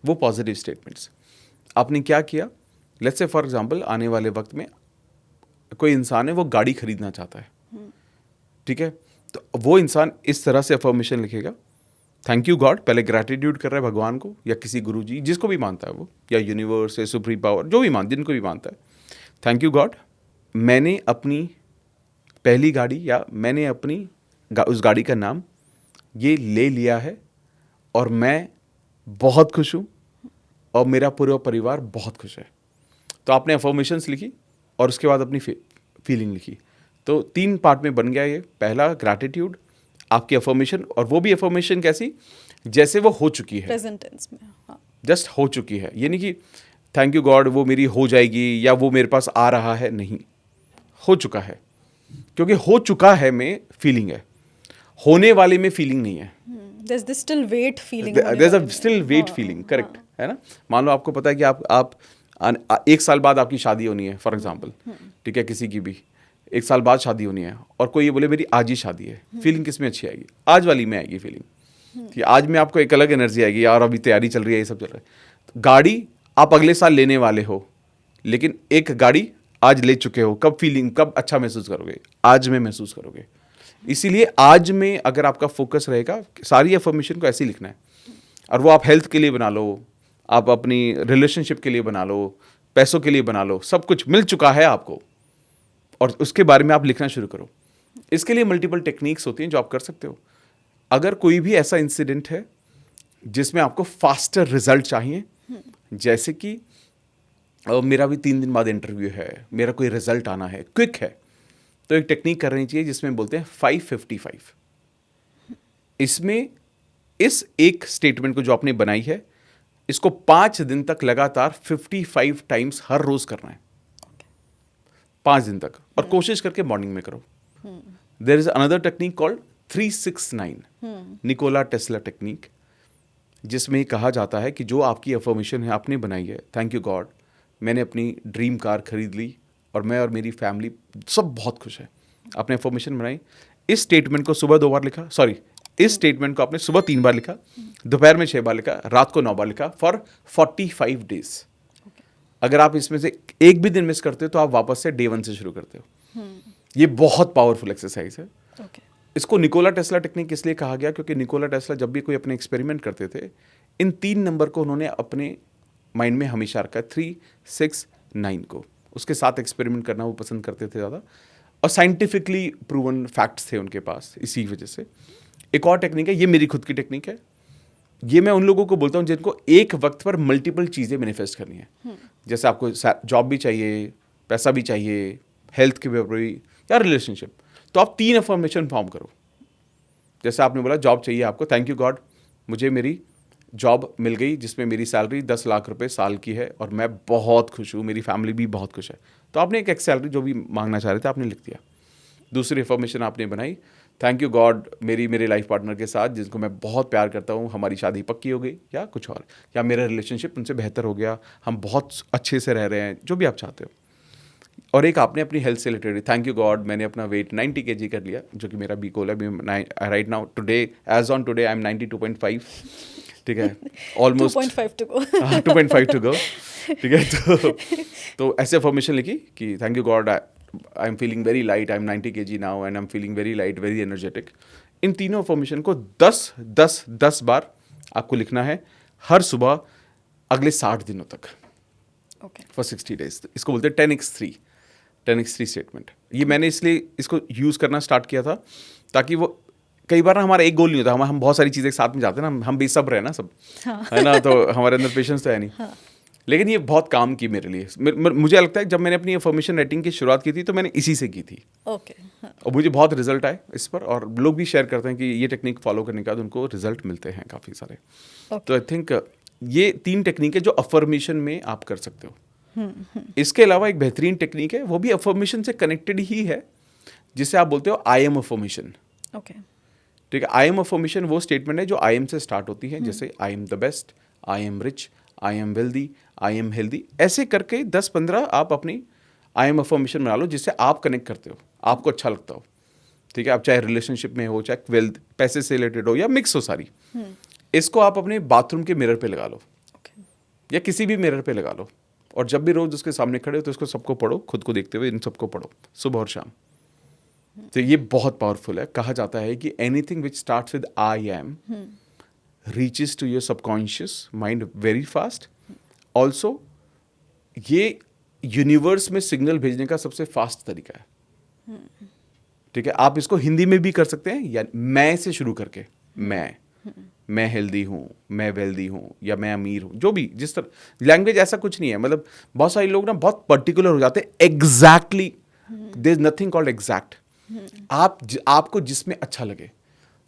वो पॉजिटिव स्टेटमेंट्स। आपने क्या किया, लेट्स से फॉर एग्जांपल आने वाले वक्त में कोई इंसान है वो गाड़ी खरीदना चाहता है, ठीक है, तो वो इंसान इस तरह से अफर्मेशन लिखेगा, थैंक यू गॉड, पहले ग्रैटिट्यूड कर रहा है भगवान को या किसी गुरु जी, जिसको भी मानता है वो, या यूनिवर्स या सुप्रीम पावर, जो भी जिनको भी मानता है, थैंक यू गॉड, मैंने अपनी पहली गाड़ी या मैंने अपनी उस गाड़ी का नाम ये ले लिया है, और मैं बहुत खुश हूँ, और मेरा पूरा परिवार बहुत खुश है। तो आपने अफर्मेशंस लिखी और उसके बाद अपनी फीलिंग लिखी, तो 3 पार्ट में बन गया ये। पहला ग्रैटिट्यूड, आपकी अफर्मेशन, और वो भी अफर्मेशन कैसी, जैसे वो हो चुकी है, प्रेजेंट टेंस में, हाँ, जस्ट हो चुकी है, ये नहीं कि थैंक यू गॉड वो मेरी हो जाएगी या वो मेरे पास आ रहा है, नहीं, हो चुका है, क्योंकि हो चुका है में फीलिंग है, होने वाले में फीलिंग नहीं है। there's this still weight feeling, there's a still weight feeling, correct है ना। मान लो आपको पता है कि आप 1 साल बाद आपकी शादी होनी है फॉर एग्जांपल, ठीक है, किसी की भी 1 साल बाद शादी होनी है, और कोई ये बोले मेरी आज ही शादी है, फीलिंग किस में अच्छी आएगी, आज वाली में आएगी फीलिंग, कि आज में आपको एक अलग एनर्जी आएगी, और अभी तैयारी चल रही है, ये सब चल रहा है। तो गाड़ी आप अगले साल लेने वाले हो, लेकिन एक गाड़ी आज ले चुके हो, कब अच्छा महसूस करोगे, आज में महसूस करोगे। इसीलिए आज में अगर आपका फोकस रहेगा, सारी अफर्मेशन को ऐसे ही लिखना है, और वो आप हेल्थ के लिए बना लो, आप अपनी रिलेशनशिप के लिए बना लो, पैसों के लिए बना लो, सब कुछ मिल चुका है आपको, और उसके बारे में आप लिखना शुरू करो। इसके लिए मल्टीपल टेक्निक्स होती हैं जो आप कर सकते हो। अगर कोई भी ऐसा इंसिडेंट है जिसमें आपको फास्टर रिजल्ट चाहिए, जैसे कि मेरा भी 3 दिन बाद इंटरव्यू है, मेरा कोई रिजल्ट आना है, क्विक है, तो एक टेक्निक करनी चाहिए जिसमें बोलते हैं 555। इसमें इस एक स्टेटमेंट को जो आपने बनाई है, इसको 5 दिन तक लगातार 55 टाइम्स हर रोज करना है, 5 दिन तक, और कोशिश करके मॉर्निंग में करो। There is another technique called 369, Nikola Tesla technique, जिसमें कहा जाता है कि जो आपकी अफर्मेशन है आपने बनाई है, थैंक यू गॉड मैंने अपनी ड्रीम कार खरीद ली और मैं और मेरी फैमिली सब बहुत खुश है, आपने अफर्मेशन बनाई, इस स्टेटमेंट को सुबह 2 बार लिखा, सॉरी इस स्टेटमेंट को आपने सुबह 3 बार लिखा, दोपहर में 6 बार लिखा, रात को 9 बार लिखा, फॉर 45 डेज। अगर आप इसमें से एक भी दिन मिस करते हो तो आप वापस से डे 1 से शुरू करते हो। ये बहुत पावरफुल एक्सरसाइज है। इसको निकोला टेस्ला टेक्निक इसलिए कहा गया क्योंकि निकोला टेस्ला जब भी कोई अपने एक्सपेरिमेंट करते थे, इन 3 नंबर को उन्होंने अपने माइंड में हमेशा रखा, 3, 6, 9 को, उसके साथ एक्सपेरिमेंट करना वो पसंद करते थे ज़्यादा, और साइंटिफिकली प्रूवन फैक्ट्स थे उनके पास, इसी वजह से। एक और टेक्निक है, ये मेरी खुद की टेक्निक है, ये मैं उन लोगों को बोलता हूँ जिनको एक वक्त पर मल्टीपल चीज़ें मैनिफेस्ट करनी है। जैसे आपको जॉब भी चाहिए, पैसा भी चाहिए, हेल्थ की भी या रिलेशनशिप, तो आप 3 अफर्मेशन फॉर्म करो। जैसे आपने बोला जॉब चाहिए आपको, थैंक यू गॉड मुझे मेरी जॉब मिल गई जिसमें मेरी सैलरी 10 लाख रुपए साल की है और मैं बहुत खुश हूँ, मेरी फैमिली भी बहुत खुश है। तो आपने एक सैलरी जो भी मांगना चाह रहे थे आपने लिख दिया। दूसरी अफर्मेशन आपने बनाई, थैंक यू गॉड मेरे लाइफ पार्टनर के साथ जिनको मैं बहुत प्यार करता हूँ, हमारी शादी पक्की हो गई, या कुछ और, या मेरा रिलेशनशिप उनसे बेहतर हो गया, हम बहुत अच्छे से रह रहे हैं, जो भी आप चाहते हो। और एक आपने अपनी हेल्थ से रिलेटेड, थैंक यू गॉड मैंने अपना वेट 90 kg कर लिया, जो कि मेरा बी गोल है। Right now today, as on today I am 92.5, ठीक है, almost 2.5 to go. 2.5 to go, ठीक है। तो ऐसे अफर्मेशन लिखी कि thank you God I am feeling very light, I am 90 kg now and I am feeling very light, very energetic. इन तीनों अफर्मेशन को 10 बार आपको लिखना है हर सुबह अगले 60 दिनों तक, Okay. For 60 days। इसको बोलते हैं 10x3 स्टेटमेंट। ये मैंने इसलिए इसको यूज़ करना स्टार्ट किया था ताकि वो, कई बार ना हमारा एक गोल नहीं होता, हम बहुत सारी चीज़ें साथ में जाते हैं ना, हम बेसब्र है ना सब, है ना, तो हमारे अंदर पेशेंस तो है नहीं। लेकिन ये बहुत काम की मेरे लिए। मुझे लगता है जब मैंने अपनी अफर्मेशन राइटिंग की शुरुआत की थी तो मैंने इसी से की थी, Okay. और मुझे बहुत रिजल्ट आए इस पर, और लोग भी शेयर करते हैं कि ये टेक्निक फॉलो करने के बाद उनको रिजल्ट मिलते हैं काफ़ी सारे। तो आई थिंक ये 3 टेक्निक है जो अफर्मेशन में आप कर सकते हो। इसके अलावा एक बेहतरीन टेक्निक है, वो भी अफर्मेशन से कनेक्टेड ही है, जिसे आप बोलते हो आई एम अफर्मेशन। Okay. ठीक है, आई एम अफर्मेशन वो स्टेटमेंट है जो आई एम से स्टार्ट होती है, जैसे I am the best, I am rich, I am wealthy, I am healthy. ऐसे करके 10-15 आप अपनी आई एम अफर्मेशन बना लो जिससे आप कनेक्ट करते हो, आपको अच्छा लगता हो। ठीक है, आप चाहे रिलेशनशिप में हो, चाहे वेल्थ पैसे से रिलेटेड हो, या मिक्स हो सारी। इसको आप अपने बाथरूम के मिरर पे लगा लो, Okay. या किसी भी मिरर पे लगा लो, और जब भी रोज उसके सामने खड़े हो तो इसको सबको पढ़ो, खुद को देखते हुए इन सबको पढ़ो सुबह और शाम। तो ये बहुत पावरफुल है। कहा जाता है कि anything which starts with I am reaches to your subconscious mind very fast. Also ये यूनिवर्स में सिग्नल भेजने का सबसे फास्ट तरीका है। ठीक है, आप इसको हिंदी में भी कर सकते हैं, या मैं से शुरू करके, मैं हेल्दी हूँ, मैं वेल्दी हूँ, या मैं अमीर हूँ, जो भी जिस तरह लैंग्वेज, ऐसा कुछ नहीं है। मतलब बहुत सारे लोग ना बहुत पर्टिकुलर हो जाते हैं, exactly there is nothing called exact. आपको जिसमें अच्छा लगे।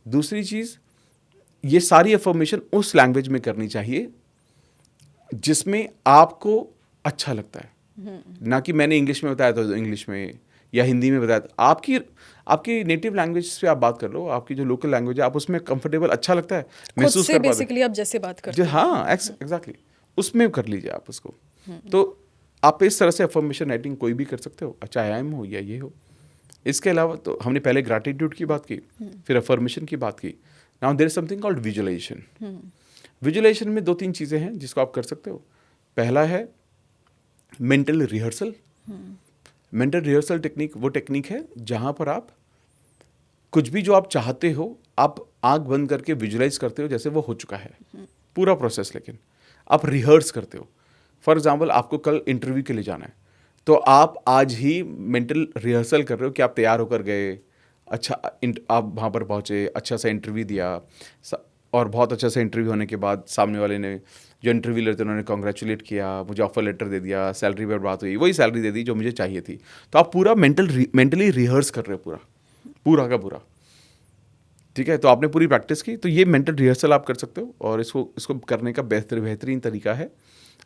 दूसरी चीज, ये सारी अफर्मेशन उस लैंग्वेज में करनी चाहिए जिसमें आपको अच्छा लगता है, ना कि मैंने इंग्लिश में बताया तो इंग्लिश में, या हिंदी में बताया। आपकी नेटिव लैंग्वेज से आप बात कर लो, आपकी जो लोकल लैंग्वेज है, आप उसमें कंफर्टेबल, अच्छा लगता है, महसूस कर पाते हैं। बेसिकली आप जैसे बात करते हैं। हाँ, एग्जैक्टली उसमें कर लीजिए आप उसको। तो आप इस तरह से अफर्मेशन राइटिंग कोई भी कर सकते हो, चाहे आई एम हो या ये हो। इसके अलावा तो हमने पहले ग्रैटिट्यूड की बात की, फिर अफर्मेशन की बात की। Now there is something called visualisation. Visualisation में 2-3 चीज़ें हैं जिसको आप कर सकते हो। पहला है mental rehearsal. Mental rehearsal technique वो टेक्निक है जहाँ पर आप कुछ भी जो आप चाहते हो, आप आंख बंद करके विजुअलाइज करते हो जैसे वो हो चुका है, पूरा प्रोसेस, लेकिन आप रिहर्स करते हो। फॉर एग्जाम्पल, आपको कल इंटरव्यू के लिए जाना है, तो आप आज ही मेंटल रिहर्सल कर रहे हो कि आप तैयार होकर गए, अच्छा आप वहाँ पर पहुँचे, अच्छा सा इंटरव्यू दिया, और बहुत अच्छा सा इंटरव्यू होने के बाद सामने वाले ने, जो इंटरव्यू लेते उन्होंने कॉन्ग्रेचुलेट किया, मुझे ऑफर लेटर दे दिया, सैलरी पर बात हुई, वही सैलरी दे दी जो मुझे चाहिए थी। तो आप पूरा मेंटली रिहर्स कर रहे हो, पूरा का पूरा। ठीक है, तो आपने पूरी प्रैक्टिस की, तो ये मेंटल रिहर्सल आप कर सकते हो, और इसको करने का बेहतरीन तरीका है,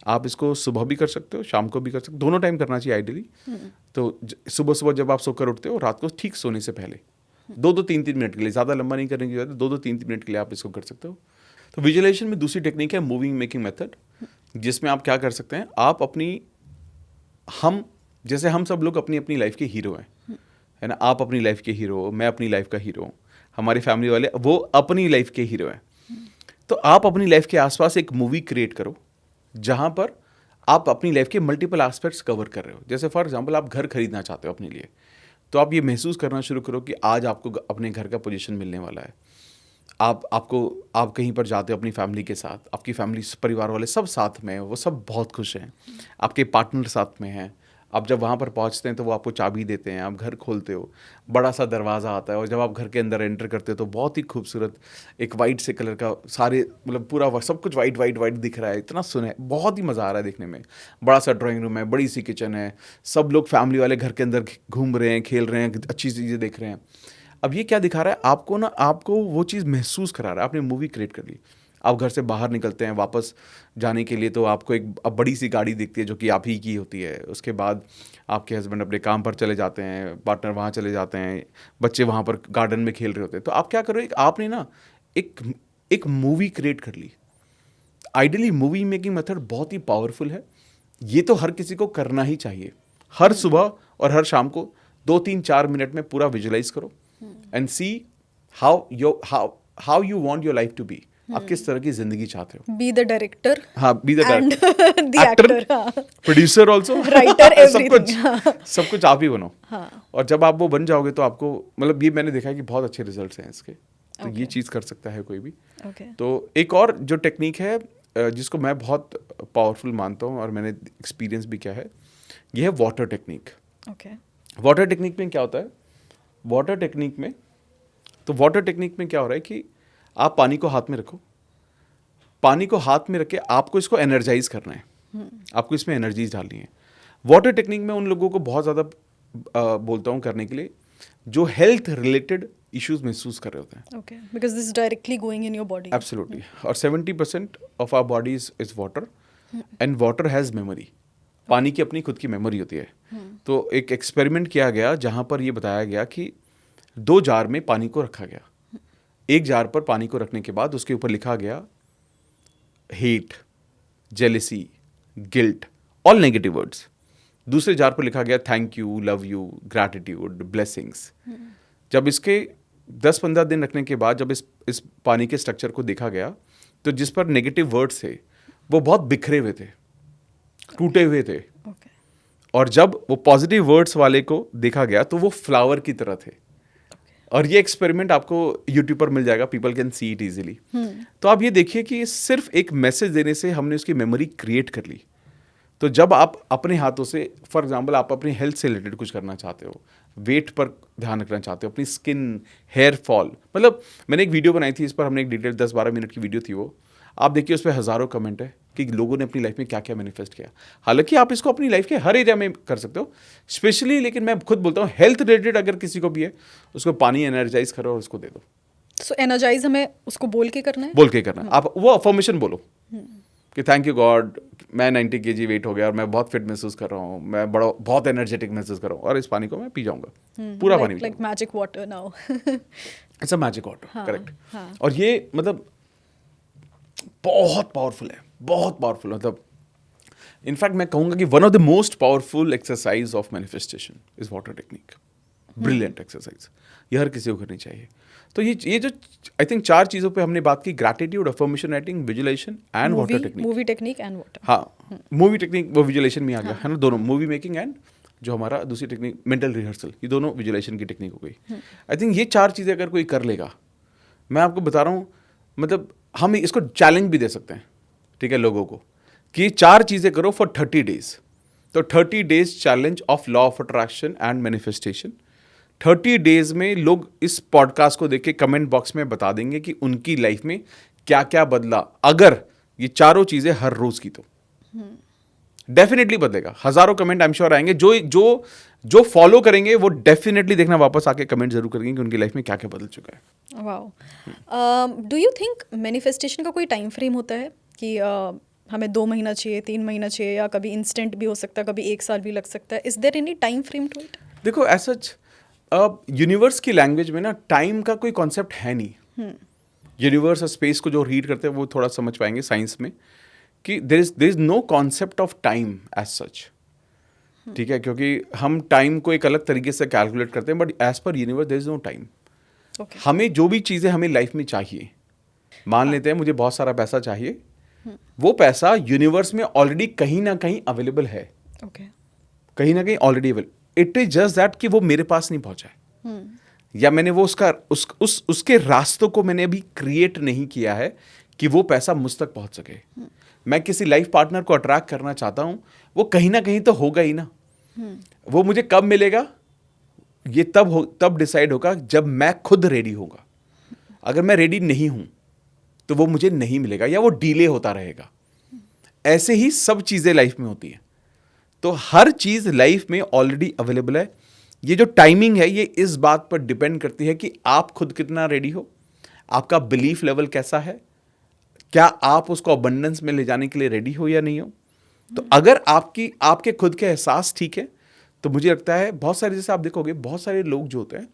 आप इसको सुबह भी कर सकते हो, शाम को भी कर सकते हो, दोनों टाइम करना चाहिए आइडियली। तो सुबह जब आप सोकर उठते हो, रात को ठीक सोने से पहले 2-3 मिनट के लिए, ज़्यादा लंबा नहीं करने की जरूरत है, 2-3 मिनट के लिए आप इसको कर सकते हो। तो विजुअलाइजेशन में दूसरी टेक्निक है मूविंग मेकिंग मेथड, जिसमें आप क्या कर सकते हैं, आप जैसे हम सब लोग अपनी अपनी लाइफ के हीरो हैं, है ना। आप अपनी लाइफ के हीरो हो, मैं अपनी लाइफ का हीरो हूँ, हमारी फैमिली वाले वो अपनी लाइफ के हीरो हैं। तो आप अपनी लाइफ के आसपास एक मूवी क्रिएट करो जहाँ पर आप अपनी लाइफ के मल्टीपल एस्पेक्ट्स कवर कर रहे हो। जैसे फॉर एग्जांपल, आप घर खरीदना चाहते हो अपने लिए, तो आप ये महसूस करना शुरू करो कि आज आपको अपने घर का पोजीशन मिलने वाला है। आप कहीं पर जाते हो अपनी फैमिली के साथ, आपकी फैमिली परिवार वाले सब साथ में हैं, वो सब बहुत खुश हैं, आपके पार्टनर साथ में हैं। आप जब वहाँ पर पहुँचते हैं तो वो आपको चाबी देते हैं, आप घर खोलते हो, बड़ा सा दरवाज़ा आता है, और जब आप घर के अंदर एंटर करते हो तो बहुत ही खूबसूरत एक वाइट से कलर का, सारे मतलब पूरा सब कुछ वाइट दिख रहा है, इतना सुना है, बहुत ही मज़ा आ रहा है देखने में। बड़ा सा ड्राइंग रूम है, बड़ी सी किचन है, सब लोग फैमिली वाले घर के अंदर घूम रहे हैं, खेल रहे हैं, अच्छी चीज़ें देख रहे हैं। अब ये क्या दिखा रहा है आपको ना, आपको वो चीज़ महसूस करा रहा है, आपने मूवी क्रिएट कर ली। आप घर से बाहर निकलते हैं वापस जाने के लिए, तो आपको एक अब बड़ी सी गाड़ी दिखती है जो कि आप ही की होती है। उसके बाद आपके हस्बैंड अपने काम पर चले जाते हैं, पार्टनर वहाँ चले जाते हैं, बच्चे वहाँ पर गार्डन में खेल रहे होते हैं। तो आप क्या कर रहे हो, आपने ना एक मूवी क्रिएट कर ली। आइडियली मूवी मेकिंग मेथड बहुत ही पावरफुल है। ये तो हर किसी को करना ही चाहिए। हर सुबह और हर शाम को 2-3-4 मिनट में पूरा विजुलाइज करो and see how you want your life to be. आप किस तरह की जिंदगी चाहते हो। बी द डायरेक्टर, हाँ, be the and director, the actor, producer also, Writer, everything. सब कुछ आप ही बनो। हाँ. और जब आप वो बन जाओगे तो आपको, मतलब ये मैंने देखा है कि बहुत अच्छे रिजल्ट्स हैं इसके। तो ये चीज़ कर सकता है कोई भी। तो एक और जो टेक्निक है जिसको मैं बहुत पावरफुल मानता हूँ और मैंने एक्सपीरियंस भी किया है, ये है वाटर टेक्निक। वाटर टेक्निक में क्या होता है, वाटर टेक्निक में क्या हो रहा है कि आप पानी को हाथ में रखो, पानी को हाथ में रख के आपको इसको एनर्जाइज करना है, आपको इसमें एनर्जीज डालनी है। वाटर टेक्निक में उन लोगों को बहुत ज़्यादा बोलता हूँ करने के लिए जो हेल्थ रिलेटेड इश्यूज महसूस कर रहे होते हैं। Okay, because this is directly going in your body. Absolutely. और 70% of our body is water and water has memory. पानी की अपनी खुद की मेमोरी होती है। तो एक एक्सपेरिमेंट किया गया जहाँ पर ये बताया गया कि 2 जार में पानी को रखा गया। एक जार पर पानी को रखने के बाद उसके ऊपर लिखा गया hate, jealousy, guilt, all negative words. दूसरे जार पर लिखा गया thank you, love you, gratitude, blessings. जब इसके 10-15 दिन रखने के बाद जब इस पानी के स्ट्रक्चर को देखा गया तो जिस पर नेगेटिव वर्ड्स थे वो बहुत बिखरे हुए थे, टूटे हुए थे। और जब वो पॉजिटिव वर्ड्स वाले को देखा गया तो वो फ्लावर की तरह थे। और ये एक्सपेरिमेंट आपको यूट्यूब पर मिल जाएगा, people can see it easily. तो आप ये देखिए कि सिर्फ एक मैसेज देने से हमने उसकी मेमोरी क्रिएट कर ली। तो जब आप अपने हाथों से, फॉर एग्जांपल आप अपनी हेल्थ से रिलेटेड कुछ करना चाहते हो, वेट पर ध्यान रखना चाहते हो, अपनी स्किन, हेयर फॉल, मतलब मैंने एक वीडियो बनाई थी इस पर, हमने एक डिटेल 10-12 मिनट की वीडियो थी वो। आप देखिए उस पर हज़ारों कमेंट है कि लोगों ने अपनी लाइफ में क्या क्या मैनिफेस्ट किया। हालांकि आप इसको अपनी लाइफ के हर एरिया में कर सकते हो, स्पेशली लेकिन मैं खुद बोलता हूँ हेल्थ रिलेटेड अगर किसी को भी है उसको पानी एनर्जाइज करो और उसको दे दो। सो एनर्जाइज हमें उसको बोल के करना है, बोल के करना है। आप वो अफर्मेशन बोलो कि थैंक यू गॉड, मैं 90 kg वेट हो गया और मैं बहुत फिट महसूस कर रहा हूँ, मैं बहुत एनर्जेटिक महसूस कर रहा हूँ और इस पानी को मैं पी जाऊंगा, पूरा पानी like magic water now. It's a magic water, correct. और ये मतलब बहुत पावरफुल है, बहुत पावरफुल। मतलब इनफैक्ट मैं कहूँगा कि one of the most powerful exercise of manifestation is water technique. Brilliant exercise, ये हर किसी को करनी चाहिए। तो ये जो आई थिंक 4 चीज़ों पे हमने बात की, gratitude, affirmation writing, visualisation and water technique. Movie technique and water. हाँ, मूवी टेक्निक वो विजुलाइजेशन में आ गया है ना, दोनों, मूवी मेकिंग एंड जो हमारा दूसरी टेक्निक मेंटल रिहर्सल, ये दोनों विजुलाइजेशन की टेक्निक हो गई। आई थिंक ये 4 चीज़ें अगर कोई कर लेगा, मैं आपको बता रहा हूँ, मतलब हम इसको चैलेंज भी दे सकते हैं, ठीक है, लोगों को कि ये 4 चीज़ें करो फॉर 30 डेज। तो 30 days challenge of law of attraction and manifestation. 30 days में लोग इस पॉडकास्ट को देख के कमेंट बॉक्स में बता देंगे कि उनकी लाइफ में क्या क्या बदला अगर ये चारों चीज़ें हर रोज़ की। तो डेफिनेटली बदलेगा। हज़ारों कमेंट आई एम श्योर आएंगे, जो फॉलो करेंगे वो डेफिनेटली देखना वापस आके कमेंट जरूर करेंगे कि उनकी लाइफ में क्या क्या बदल चुका है। Wow. Do you think manifestation का कोई टाइम फ्रेम होता है कि हमें 2 महीना चाहिए, 3 महीना चाहिए, या कभी इंस्टेंट भी हो सकता है, कभी 1 साल भी लग सकता है? Is there any time frame to it? देखो, ऐसा यूनिवर्स की लैंग्वेज में ना टाइम का कोई कॉन्सेप्ट है नहीं। यूनिवर्स और स्पेस को जो रीड करते हैं वो थोड़ा समझ पाएंगे साइंस में कि there is no concept of time as such, ठीक है, क्योंकि हम टाइम को एक अलग तरीके से कैलकुलेट करते हैं, बट एज पर universe there is no time. हमें जो भी चीज़ें हमें लाइफ में चाहिए, मान लेते हैं मुझे बहुत सारा पैसा चाहिए, वो पैसा यूनिवर्स में ऑलरेडी कहीं ना कहीं अवेलेबल है, कहीं ना कहीं already available. It is just that कि वो मेरे पास नहीं पहुंचा है, या मैंने वो उसके रास्तों को मैंने अभी क्रिएट नहीं किया है कि वो पैसा मुझ तक पहुंच सके। मैं किसी लाइफ पार्टनर को अट्रैक्ट करना चाहता हूं, वो कहीं ना कहीं तो होगा ही ना। वो मुझे कब मिलेगा, ये तब डिसाइड होगा जब मैं खुद रेडी होगा। अगर मैं रेडी नहीं हूं तो वो मुझे नहीं मिलेगा या वो डिले होता रहेगा। ऐसे ही सब चीजें लाइफ में होती हैं। तो हर चीज लाइफ में ऑलरेडी अवेलेबल है। ये जो टाइमिंग है ये इस बात पर डिपेंड करती है कि आप खुद कितना रेडी हो, आपका बिलीफ लेवल कैसा है, क्या आप उसको अबंडेंस में ले जाने के लिए रेडी हो या नहीं हो? तो अगर आपके खुद के एहसास ठीक है, तो मुझे लगता है बहुत सारे, जैसे आप देखोगे बहुत सारे लोग जो होते हैं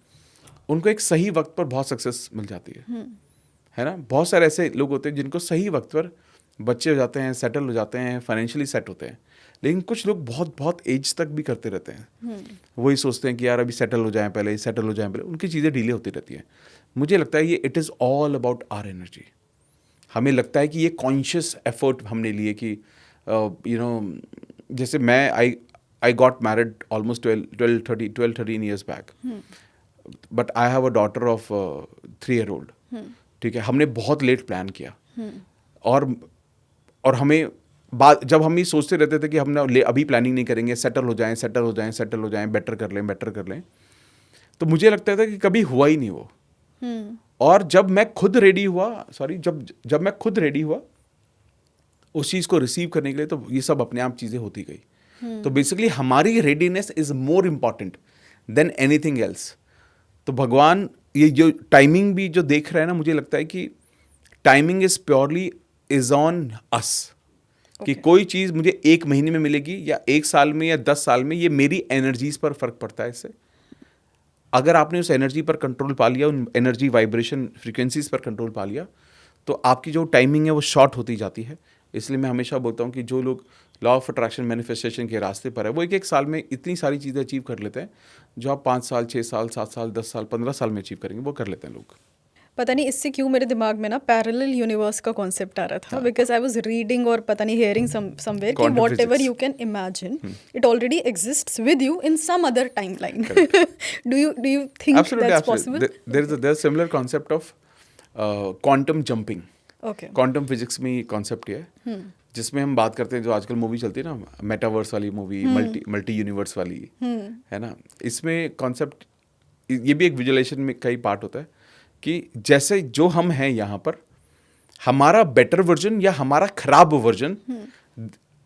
उनको एक सही वक्त पर बहुत सक्सेस मिल जाती है ना। बहुत सारे ऐसे लोग होते हैं जिनको सही वक्त पर बच्चे हो जाते हैं, सेटल हो जाते हैं, फाइनेंशियली सेट होते हैं। लेकिन कुछ लोग बहुत बहुत एज तक भी करते रहते हैं, वही सोचते हैं कि यार अभी सेटल हो जाएं पहले, सेटल हो जाएं पहले, उनकी चीज़ें डिले होती रहती हैं। मुझे लगता है ये it is all about our energy. हमें लगता है कि ये कॉन्शियस एफर्ट हमने लिए कि जैसे मैं I got married almost 12-13 years back, but I have a daughter of 3 year old। ठीक है, हमने बहुत लेट प्लान किया। और हमें जब हम ये सोचते रहते थे कि हम ना अभी प्लानिंग नहीं करेंगे, सेटल हो जाएं, बेटर कर लें, तो मुझे लगता था कि कभी हुआ ही नहीं वो। और जब मैं खुद रेडी हुआ उस चीज़ को रिसीव करने के लिए, तो ये सब अपने आप चीज़ें होती गई। तो बेसिकली हमारी readiness is more important than anything else. तो भगवान ये जो टाइमिंग भी जो देख रहे हैं ना, मुझे लगता है कि timing is purely is on us. कि कोई चीज़ मुझे 1 महीने में मिलेगी या 1 साल में या 10 साल में, ये मेरी एनर्जीज पर फर्क पड़ता है इससे। अगर आपने उस एनर्जी पर कंट्रोल पा लिया, उन एनर्जी वाइब्रेशन फ्रीक्वेंसीज पर कंट्रोल पा लिया, तो आपकी जो टाइमिंग है वो शॉर्ट होती जाती है। इसलिए मैं हमेशा बोलता हूँ कि जो लोग लॉ ऑफ अट्रैक्शन मैनिफेस्टेशन के रास्ते पर है, वो एक साल में इतनी सारी चीज़ें अचीव कर लेते हैं जो आप 5 साल, 6 साल, 7 साल, 10 साल, 15 साल में अचीव करेंगे, वो कर लेते हैं लोग। पता नहीं इससे क्यों मेरे दिमाग में ना पैरेलल यूनिवर्स का कॉन्सेप्ट आ रहा था, बिकॉज आई वाज रीडिंग और पता नहीं हियरिंग समवेयर कि whatever you can imagine it already exists with you in some other timeline. Do you think that's possible? There is similar concept of quantum jumping. Okay, quantum physics में concept है जिसमें हम बात करते हैं, जो आजकल मूवी चलती है ना, मेटावर्स वाली मूवी, मल्टी यूनिवर्स वाली, है ना। इसमें कॉन्सेप्ट ये भी एक विजुअलाइजेशन में कई पार्ट होता है कि जैसे जो हम हैं यहाँ पर, हमारा बेटर वर्जन या हमारा खराब वर्जन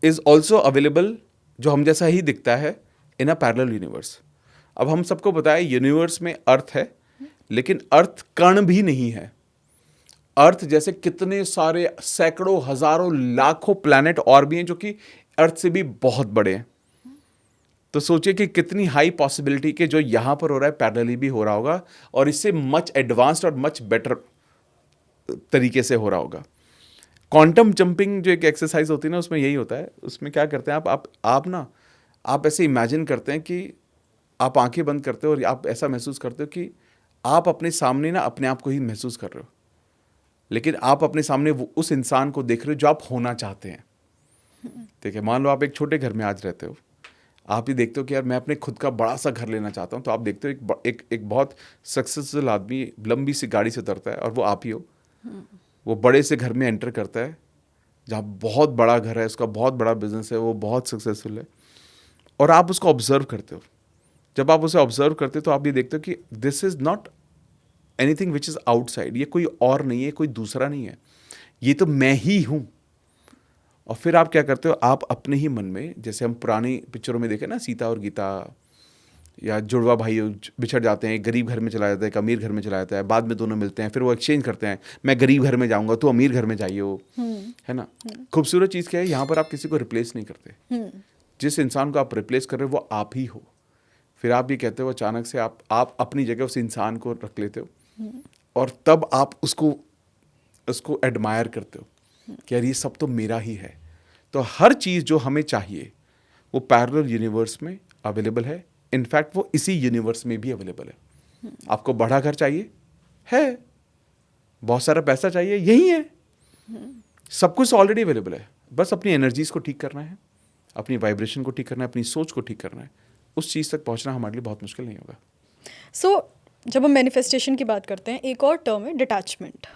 इज ऑल्सो अवेलेबल, जो हम जैसा ही दिखता है, इन अ पैरेलल यूनिवर्स। अब हम सबको पता है यूनिवर्स में अर्थ है, लेकिन अर्थ कण भी नहीं है। अर्थ जैसे कितने सारे सैकड़ों, हजारों, लाखों प्लैनेट और भी हैं जो कि अर्थ से भी बहुत बड़े हैं। तो सोचिए कि कितनी हाई पॉसिबिलिटी कि जो यहाँ पर हो रहा है पैरेलली भी हो रहा होगा, और इससे मच एडवांस्ड और मच बेटर तरीके से हो रहा होगा। क्वांटम जंपिंग जो एक एक्सरसाइज होती है ना, उसमें यही होता है। उसमें क्या करते हैं आप ऐसे इमेजिन करते हैं कि आप आंखें बंद करते हो और आप ऐसा महसूस करते हो कि आप अपने सामने ना अपने आप को ही महसूस कर रहे हो, लेकिन आप अपने सामने उस इंसान को देख रहे हो जो आप होना चाहते हैं। ठीक है, मान लो आप एक छोटे घर में आज रहते हो, आप ही देखते हो कि यार मैं अपने खुद का बड़ा सा घर लेना चाहता हूँ, तो आप देखते हो एक बहुत सक्सेसफुल आदमी लंबी सी गाड़ी से उतरता है और वो आप ही हो। वो बड़े से घर में एंटर करता है जहाँ बहुत बड़ा घर है, उसका बहुत बड़ा बिजनेस है, वो बहुत सक्सेसफुल है, और आप उसको ऑब्जर्व करते हो। जब आप उसे ऑब्जर्व करते हो तो आप ये देखते हो कि this is not anything which is outside, ये कोई और नहीं है, कोई दूसरा नहीं है, ये तो मैं ही हूँ। और फिर आप क्या करते हो, आप अपने ही मन में, जैसे हम पुरानी पिक्चरों में देखे ना, सीता और गीता, या जुड़वा भाई बिछड़ जाते हैं, एक गरीब घर में चला जाता है, एक अमीर घर में चला जाता है, बाद में दोनों मिलते हैं, फिर वो एक्सचेंज करते हैं, मैं गरीब घर में जाऊंगा, तू अमीर घर में जाइए, है ना। खूबसूरत चीज़ क्या है, यहाँ पर आप किसी को रिप्लेस नहीं करते। जिस इंसान को आप रिप्लेस कर रहे हो वो आप ही हो। फिर आप ये कहते हो, अचानक से आप अपनी जगह उस इंसान को रख लेते हो, और तब आप उसको एडमायर करते हो कि यार ये सब तो मेरा ही है। तो हर चीज़ जो हमें चाहिए वो पैरेलल यूनिवर्स में अवेलेबल है। इनफैक्ट वो इसी यूनिवर्स में भी अवेलेबल है। आपको बड़ा घर चाहिए है, बहुत सारा पैसा चाहिए, यही है, सब कुछ ऑलरेडी अवेलेबल है। बस अपनी एनर्जीज को ठीक करना है, अपनी वाइब्रेशन को ठीक करना है, अपनी सोच को ठीक करना है। उस चीज़ तक पहुंचना हमारे लिए बहुत मुश्किल नहीं होगा। सो जब हम मैनिफेस्टेशन की बात करते हैं, एक और टर्म है detachment,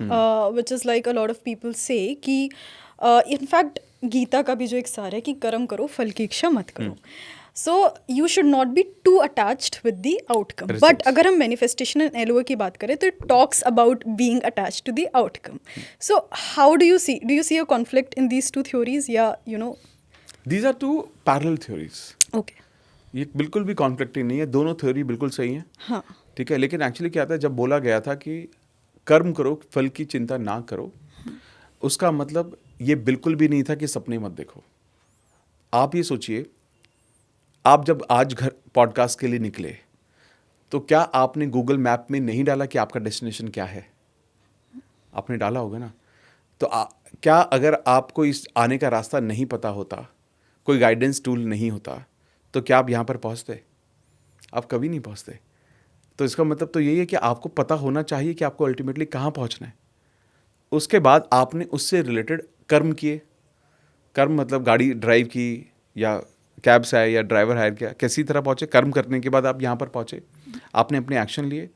which is like a lot of people से कि इनफैक्ट गीता का भी जो एक सार है कि कर्म करो फल की इच्छा मत करो। So you should not be too attached with the outcome. But अगर हम मैनिफेस्टेशन एंड एलओए की बात करें तो it talks about being attached to the outcome. So how do you see a conflict in these two theories, या you know? These are two parallel theories. Okay, ये बिल्कुल भी कॉन्फ्लिक्टिंग नहीं है, दोनों थ्योरी बिल्कुल सही है। हाँ, ठीक है, लेकिन एक्चुअली क्या था, जब बोला गया था कि कर्म करो फल की चिंता ना करो, उसका मतलब ये बिल्कुल भी नहीं था कि सपने मत देखो। आप ये सोचिए, आप जब आज घर पॉडकास्ट के लिए निकले तो क्या आपने गूगल मैप में नहीं डाला कि आपका डेस्टिनेशन क्या है? आपने डाला होगा ना। तो क्या अगर आपको इस आने का रास्ता नहीं पता होता, कोई गाइडेंस टूल नहीं होता, तो क्या आप यहाँ पर पहुँचते? आप कभी नहीं पहुँचते। तो इसका मतलब तो यही है कि आपको पता होना चाहिए कि आपको अल्टीमेटली कहाँ पहुँचना है। उसके बाद आपने उससे रिलेटेड कर्म किए। कर्म मतलब गाड़ी ड्राइव की या कैब से आए या ड्राइवर हायर किया, किसी तरह पहुँचे। कर्म करने के बाद आप यहाँ पर पहुँचे, आपने अपने एक्शन लिए।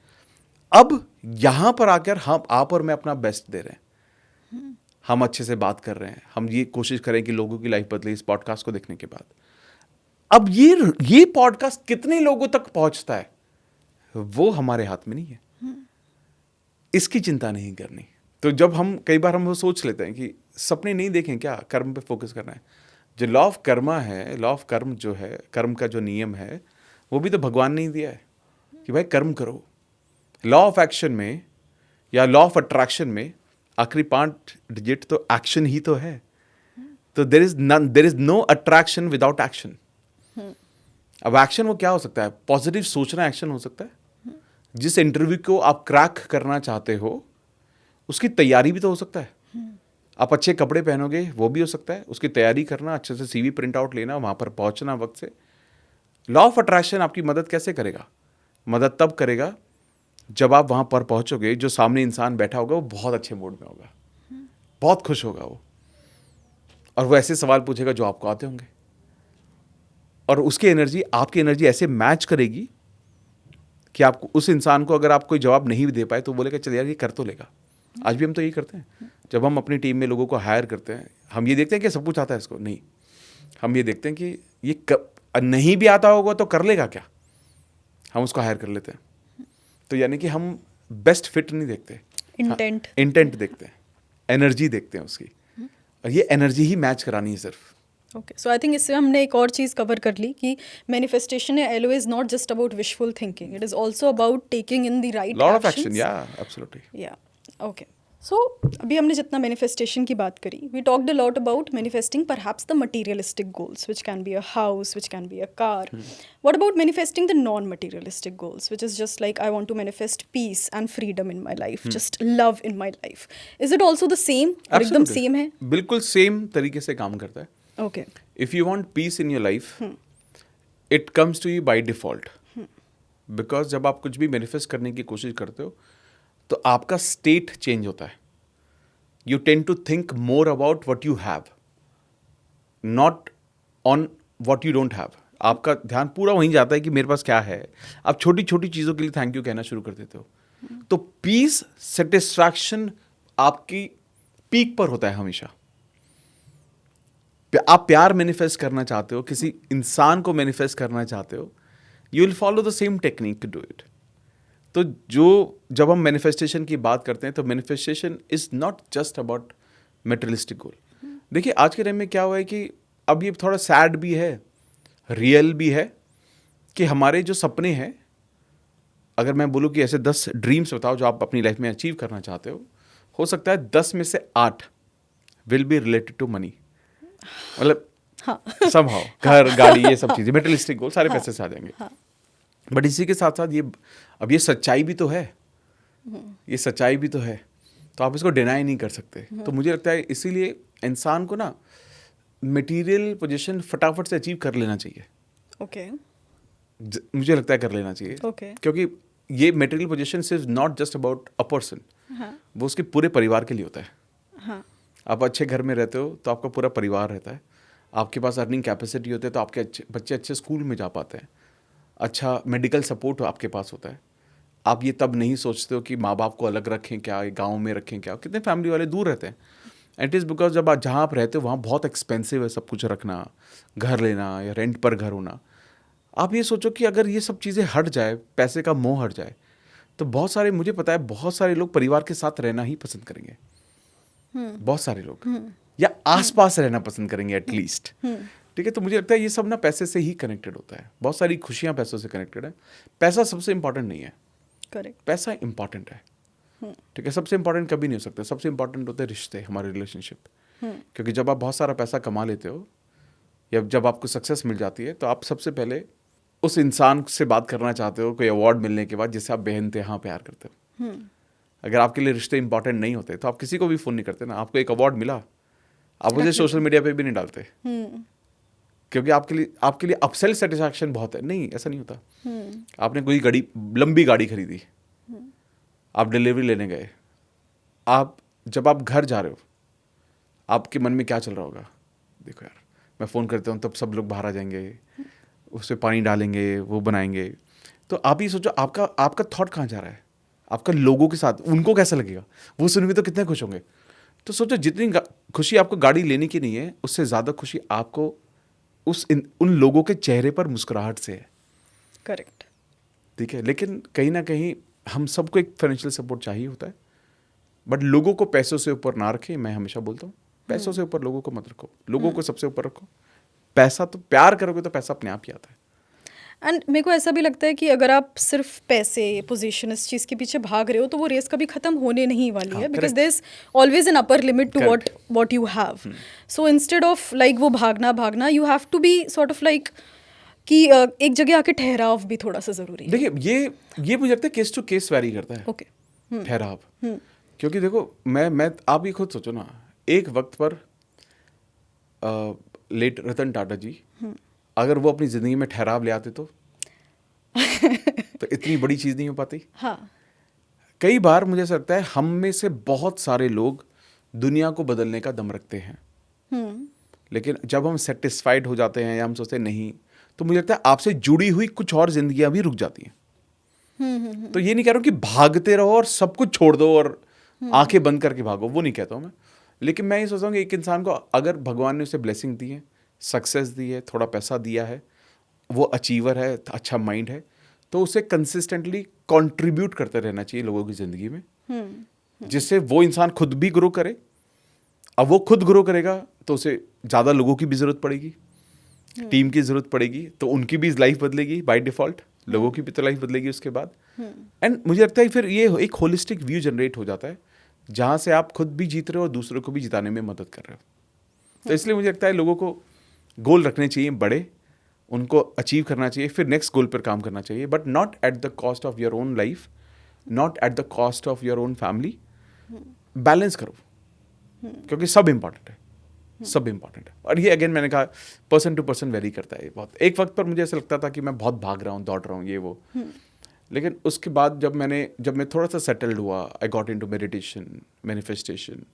अब यहाँ पर आकर हम आप और मैं अपना बेस्ट दे रहे हैं, हम अच्छे से बात कर रहे हैं, हम ये कोशिश करें कि लोगों की लाइफ बदले इस पॉडकास्ट को देखने के बाद। अब ये पॉडकास्ट कितने लोगों तक पहुंचता है वो हमारे हाथ में नहीं है, इसकी चिंता नहीं करनी। तो जब हम कई बार हम वो सोच लेते हैं कि सपने नहीं देखें, क्या कर्म पे फोकस करना है। जो लॉ ऑफ कर्मा है, लॉ ऑफ कर्म जो है, कर्म का जो नियम है, वो भी तो भगवान ने ही दिया है कि भाई कर्म करो। लॉ ऑफ एक्शन में या लॉ ऑफ अट्रैक्शन में आखिरी 5 डिजिट तो एक्शन ही तो है। तो there is no attraction without action. अब एक्शन वो क्या हो सकता है? पॉजिटिव सोचना एक्शन हो सकता है। जिस इंटरव्यू को आप क्रैक करना चाहते हो उसकी तैयारी भी तो हो सकता है। आप अच्छे कपड़े पहनोगे वो भी हो सकता है, उसकी तैयारी करना, अच्छे से सीवी प्रिंट आउट लेना, वहां पर पहुंचना वक्त से। लॉ ऑफ अट्रैक्शन आपकी मदद कैसे करेगा? मदद तब करेगा जब आप वहां पर पहुंचोगे, जो सामने इंसान बैठा होगा वो बहुत अच्छे मूड में होगा, बहुत खुश होगा वो, और वो ऐसे सवाल पूछेगा जो आपको आते होंगे, और उसकी एनर्जी आपकी एनर्जी ऐसे मैच करेगी कि आपको उस इंसान को अगर आप कोई जवाब नहीं भी दे पाए तो बोलेगा चल यार ये कर तो लेगा। आज भी हम तो यही करते हैं। जब हम अपनी टीम में लोगों को हायर करते हैं, हम ये देखते हैं कि सब कुछ आता है इसको, नहीं, हम ये देखते हैं कि ये नहीं भी आता होगा तो कर लेगा क्या, हम उसको हायर कर लेते हैं। तो यानी कि हम बेस्ट फिट नहीं देखते, इंटेंट देखते हैं, एनर्जी देखते हैं उसकी, और ये एनर्जी ही मैच करानी है सिर्फ। ओके, सो आई थिंक इससे हमने एक और चीज़ कवर कर ली कि मैनिफेस्टेशन या L O is not just about wishful thinking, it is also about taking in the right lot of action, yeah absolutely. Yeah okay, so अभी हमने जितना मैनिफेस्टेशन की बात करी, we talked a lot about manifesting perhaps the materialistic goals which can be a house, which can be a car. What about manifesting the non-materialistic goals, which is just like I want to manifest peace and freedom in my life, just love in my life? Is it also the same? और एकदम same है? बिल्कुल same तरीके से काम करता है। Okay. If you want peace in your life, it comes to you by default. Because जब आप कुछ भी मैनिफेस्ट करने की कोशिश करते हो तो आपका स्टेट चेंज होता है। You tend to think more about what you have, not on what you don't have. आपका ध्यान पूरा वहीं जाता है कि मेरे पास क्या है। आप छोटी छोटी चीज़ों के लिए थैंक यू कहना शुरू कर देते हो। तो पीस, सेटिस्फैक्शन आपकी पीक पर होता है हमेशा। आप प्यार मैनिफेस्ट करना चाहते हो, किसी इंसान को मैनिफेस्ट करना चाहते हो, you will follow the same technique to do it. तो जब हम मैनिफेस्टेशन की बात करते हैं तो manifestation is not just about materialistic goal. देखिए आज के टाइम में क्या हुआ है कि अब ये थोड़ा सैड भी है, रियल भी है, कि हमारे जो सपने हैं, अगर मैं बोलूँ कि ऐसे 10 ड्रीम्स बताओ जो आप अपनी लाइफ में अचीव करना चाहते हो सकता है 10 में से 8 will be related to money. मतलब somehow घर, गाड़ी, ये सब चीज़ें, मटेरियलिस्टिक गोल, सारे पैसे से आ जाएंगे। बट इसी के साथ साथ ये सच्चाई भी तो है, ये सच्चाई भी तो है, तो आप इसको डिनाई नहीं कर सकते। तो मुझे लगता है इसीलिए इंसान को ना मटेरियल पोजीशन फटाफट से अचीव कर लेना चाहिए। ओके, मुझे लगता है कर लेना चाहिए। क्योंकि ये material position is not just about a person, वो उसके पूरे परिवार के लिए होता है। आप अच्छे घर में रहते हो तो आपका पूरा परिवार रहता है, आपके पास अर्निंग कैपेसिटी होती है तो आपके बच्चे अच्छे स्कूल में जा पाते हैं, अच्छा मेडिकल सपोर्ट आपके पास होता है। आप ये तब नहीं सोचते हो कि माँ बाप को अलग रखें क्या, गांव में रखें क्या, कितने फैमिली वाले दूर रहते हैं। इट इज़ बिकॉज जब आप जहाँ आप रहते हो वहाँ बहुत एक्सपेंसिव है सब कुछ रखना, घर लेना या रेंट पर घर होना। आप ये सोचो कि अगर ये सब चीज़ें हट जाए, पैसे का मोह हट जाए, तो बहुत सारे, मुझे पता है बहुत सारे लोग परिवार के साथ रहना ही पसंद करेंगे। बहुत सारे लोग या आसपास रहना पसंद करेंगे एटलीस्ट। ठीक है, तो मुझे लगता है ये सब ना पैसे से ही कनेक्टेड होता है। बहुत सारी खुशियाँ पैसों से कनेक्टेड है। पैसा सबसे इंपॉर्टेंट नहीं है, करेक्ट, पैसा इंपॉर्टेंट है, ठीक है, सबसे इंपॉर्टेंट कभी नहीं हो सकता। सबसे इंपॉर्टेंट होते हैं रिश्ते, हमारे रिलेशनशिप। क्योंकि जब आप बहुत सारा पैसा कमा लेते हो या जब आपको सक्सेस मिल जाती है, तो आप सबसे पहले उस इंसान से बात करना चाहते हो कोई अवार्ड मिलने के बाद जिससे आप बेइंतहा प्यार करते हो। अगर आपके लिए रिश्ते इंपॉर्टेंट नहीं होते तो आप किसी को भी फ़ोन नहीं करते ना। आपको एक अवार्ड मिला, आप उसे सोशल मीडिया पे भी नहीं डालते, क्योंकि आपके लिए अपसेल सेटिस्फैक्शन बहुत है। नहीं, ऐसा नहीं होता। आपने कोई लंबी गाड़ी खरीदी, आप डिलीवरी लेने गए, जब आप घर जा रहे हो, आपके मन में क्या चल रहा होगा? देखो यार, मैं फ़ोन करता हूँ तब सब लोग बाहर आ जाएंगे, उससे पानी डालेंगे, वो बनाएंगे। तो आप ही सोचो, आपका थॉट कहाँ जा रहा है? आपका लोगों के साथ, उनको कैसा लगेगा? वो सुन के तो कितने खुश होंगे। तो सोचो, जितनी खुशी आपको गाड़ी लेने की नहीं है, उससे ज़्यादा खुशी आपको उन लोगों के चेहरे पर मुस्कुराहट से है। करेक्ट। ठीक है, लेकिन कहीं ना कहीं हम सबको एक फाइनेंशियल सपोर्ट चाहिए होता है, बट लोगों को पैसों से ऊपर ना रखें। मैं हमेशा बोलता हूँ, पैसों से ऊपर लोगों को मत रखो, लोगों को सबसे ऊपर रखो। पैसा तो, प्यार करोगे तो पैसा अपने आप ही आता है। एंड मेरे को ऐसा भी लगता है कि अगर आप सिर्फ पैसे, पोजीशन, इस चीज़ के पीछे भाग रहे हो तो वो रेस कभी ख़त्म होने नहीं वाली है, because there is always an upper limit to what you have. So instead of like वो भागना, you have to be sort of like कि एक जगह आके ठहराव भी थोड़ा सा ज़रूरी है। देखिए, ये मुझे लगता है केस टू केस वैरी करता है। ओके। ठहराव, क्योंकि देखो, मैं आप ही खुद सोचो ना, एक वक्त पर लेट रतन टाटा जी, अगर वो अपनी जिंदगी में ठहराव ले आते तो इतनी बड़ी चीज नहीं हो पाती। हाँ। कई बार मुझे ऐसा लगता है हम में से बहुत सारे लोग दुनिया को बदलने का दम रखते हैं, लेकिन जब हम सेटिस्फाइड हो जाते हैं या हम सोचते हैं नहीं, तो मुझे लगता है आपसे जुड़ी हुई कुछ और जिंदगियां भी रुक जाती हैं। तो ये नहीं कह रहा हूं कि भागते रहो और सब कुछ छोड़ दो और आंखें बंद करके भागो, वो नहीं कहता हूं मैं। लेकिन मैं ये सोचता हूँ कि एक इंसान को अगर भगवान ने उसे ब्लेसिंग दी है, सक्सेस दी है, थोड़ा पैसा दिया है, वो अचीवर है, अच्छा माइंड है, तो उसे कंसिस्टेंटली कंट्रीब्यूट करते रहना चाहिए लोगों की ज़िंदगी में, जिससे वो इंसान खुद भी ग्रो करे। अब वो खुद ग्रो करेगा तो उसे ज़्यादा लोगों की भी ज़रूरत पड़ेगी, टीम की ज़रूरत पड़ेगी, तो उनकी भी लाइफ बदलेगी बाय डिफ़ॉल्ट, लोगों की भी तो लाइफ बदलेगी उसके बाद। एंड मुझे लगता है फिर ये एक होलिस्टिक व्यू जनरेट हो जाता है, जहाँ से आप खुद भी जीत रहे हो और दूसरों को भी जिताने में मदद कर रहे हो। तो इसलिए मुझे लगता है लोगों को गोल रखने चाहिए बड़े, उनको अचीव करना चाहिए, फिर नेक्स्ट गोल पर काम करना चाहिए, but not at the cost of your own life, not at the cost of your own family. Balance करो, क्योंकि सब इम्पॉर्टेंट है, सब इम्पॉर्टेंट है। और ये अगेन मैंने कहा, पर्सन टू पर्सन वेरी करता है बहुत। एक वक्त पर मुझे ऐसा लगता था कि मैं बहुत भाग रहा हूँ, दौड़ रहा हूँ, ये वो, लेकिन उसके बाद जब मैं थोड़ा सा सेटल्ड हुआ, I got into meditation, manifestation,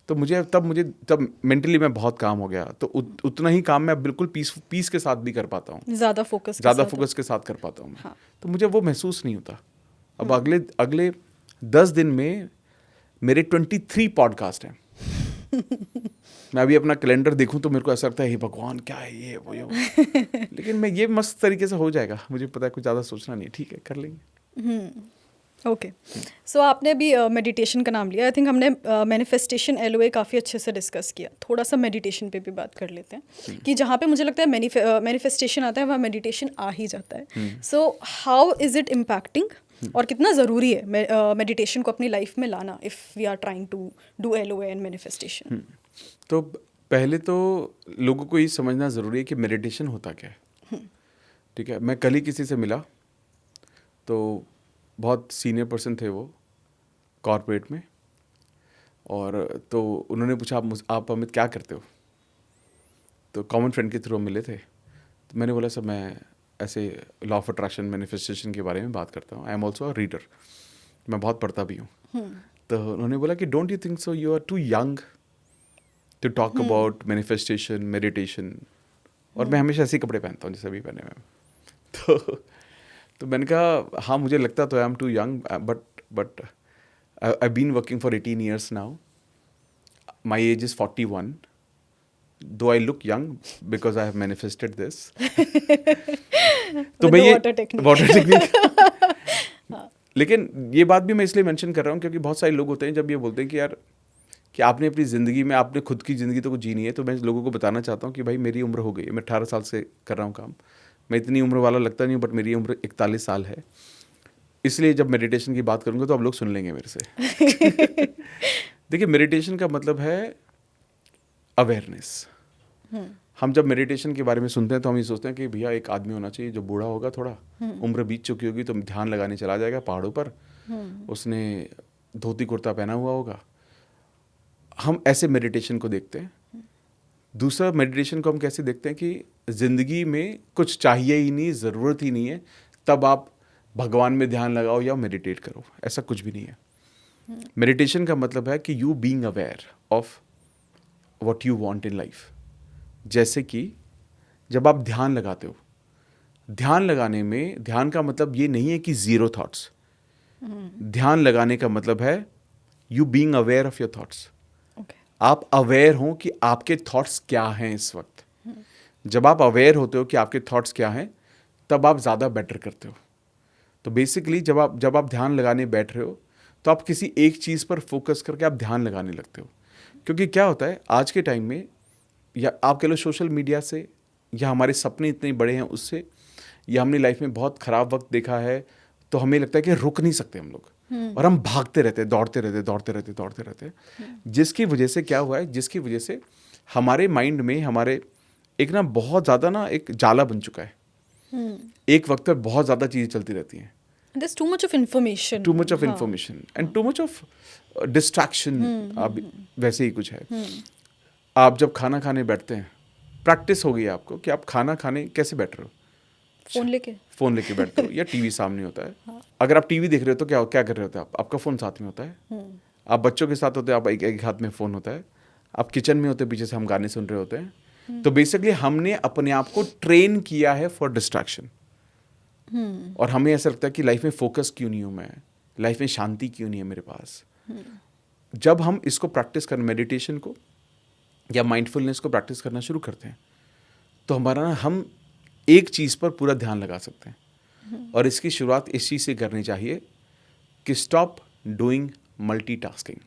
तो तब मेंटली मैं बहुत काम हो गया, तो उतना ही काम मैं बिल्कुल पीस के साथ भी कर पाता हूँ, ज़्यादा फोकस के साथ कर पाता हूँ। हाँ। तो मुझे वो महसूस नहीं होता। अब अगले 10 दिन में मेरे 23 पॉडकास्ट हैं। मैं अभी अपना कैलेंडर देखूं तो मेरे को ऐसा लगता है, हे भगवान, क्या है ये वो लेकिन मैं ये मस्त तरीके से हो जाएगा, मुझे पता है, कुछ ज़्यादा सोचना नहीं है, ठीक है, कर लेंगे। ओके। सो आपने अभी मेडिटेशन का नाम लिया। आई थिंक हमने मैनिफेस्टेशन LOA काफ़ी अच्छे से डिस्कस किया, थोड़ा सा मेडिटेशन पे भी बात कर लेते हैं कि जहाँ पे मुझे लगता है मैनिफेस्टेशन आता है वहाँ मेडिटेशन आ ही जाता है। So how is it impacting, और कितना ज़रूरी है मेडिटेशन को अपनी लाइफ में लाना if we are trying to do LOA and manifestation? तो पहले तो लोगों को ये समझना ज़रूरी है कि मेडिटेशन होता क्या है। ठीक है, मैं कल ही किसी से मिला, तो बहुत सीनियर पर्सन थे वो कॉर्पोरेट में, और तो उन्होंने पूछा, आप अमित क्या करते हो? तो कॉमन फ्रेंड के थ्रू मिले थे, तो मैंने बोला, सर मैं ऐसे लॉ ऑफ अट्रैक्शन, मैनिफेस्टेशन के बारे में बात करता हूँ, I am also a reader, मैं बहुत पढ़ता भी हूँ। तो उन्होंने बोला कि don't you think so you are too young to talk about manifestation, meditation? और मैं हमेशा ऐसे ही कपड़े पहनता हूँ जैसे अभी पहने हुए। तो मैंने कहा, हाँ मुझे लगता तो I am too young, but I been working for 18 years now, my age is 41, though I look young because I have manifested this. तो मैं ये वाटर टेक्निक लेकिन ये बात भी मैं इसलिए मेंशन कर रहा हूँ क्योंकि बहुत सारे लोग होते हैं जब ये बोलते हैं कि यार, कि आपने अपनी ज़िंदगी में, आपने खुद की ज़िंदगी तो कुछ जीनी है, तो मैं लोगों को बताना चाहता हूँ कि भाई मेरी उम्र हो गई है, मैं 18 साल से कर रहा हूँ काम, मैं इतनी उम्र वाला लगता नहीं हूँ, बट मेरी उम्र 41 साल है। इसलिए जब मेडिटेशन की बात करूँगा तो आप लोग सुन लेंगे मेरे से। देखिए, मेडिटेशन का मतलब है अवेयरनेस। हम जब मेडिटेशन के बारे में सुनते हैं तो हम ये सोचते हैं कि भैया एक आदमी होना चाहिए जो बूढ़ा होगा, थोड़ा उम्र बीत चुकी होगी, तो ध्यान लगाने चला जाएगा पहाड़ों पर, उसने धोती कुर्ता पहना हुआ होगा। हम ऐसे मेडिटेशन को देखते हैं। दूसरा मेडिटेशन को हम कैसे देखते हैं कि ज़िंदगी में कुछ चाहिए ही नहीं, ज़रूरत ही नहीं है, तब आप भगवान में ध्यान लगाओ या मेडिटेट करो, ऐसा कुछ भी नहीं है। मेडिटेशन का मतलब है कि you being aware of what you want in life. जैसे कि जब आप ध्यान लगाते हो, ध्यान लगाने में, ध्यान का मतलब ये नहीं है कि ज़ीरो थॉट्स। ध्यान लगाने का मतलब है you being aware of your thoughts. आप अवेयर हो कि आपके थॉट्स क्या हैं इस वक्त। जब आप अवेयर होते हो कि आपके थॉट्स क्या हैं, तब आप ज़्यादा बेटर करते हो। तो बेसिकली जब आप ध्यान लगाने बैठ रहे हो तो आप किसी एक चीज़ पर फोकस करके आप ध्यान लगाने लगते हो। क्योंकि क्या होता है आज के टाइम में, या आप कह लो सोशल मीडिया से, या हमारे सपने इतने बड़े हैं उससे, या हमने लाइफ में बहुत ख़राब वक्त देखा है, तो हमें लगता है कि रुक नहीं सकते हम लोग, और हम भागते रहते, दौड़ते रहते। जिसकी वजह से क्या हुआ है, जिसकी वजह से हमारे माइंड में हमारे एक ना बहुत ज़्यादा ना एक जाला बन चुका है। एक वक्त पर बहुत ज़्यादा चीज़ें चलती रहती हैं। There's too much of information. Too much of information and too much of distraction. अब वैसे ही कुछ है। आप जब खाना खाने बैठते हैं, प्रैक्टिस हो गई है आपको कि आप खाना खाने कैसे बैठ रहे हो। फ़ोन लेके बैठते हो या टीवी सामने होता है। अगर आप टीवी देख रहे हो तो क्या क्या कर रहे होते हैं आप? आपका फ़ोन साथ में होता है। आप बच्चों के साथ होते हैं, आप एक हाथ में फ़ोन होता है। आप किचन में होते हैं, पीछे से हम गाने सुन रहे होते हैं। तो बेसिकली हमने अपने आप को ट्रेन किया है फॉर डिस्ट्रैक्शन। और हमें ऐसा लगता है कि लाइफ में फोकस क्यों नहीं हूँ मैं, लाइफ में शांति क्यों नहीं है मेरे पास। जब हम इसको प्रैक्टिस कर, मेडिटेशन को या माइंडफुलनेस को प्रैक्टिस करना शुरू करते हैं, तो हमारा ना, हम एक चीज़ पर पूरा ध्यान लगा सकते हैं। और इसकी शुरुआत इस चीज़ से करनी चाहिए कि स्टॉप डूइंग मल्टीटास्किंग।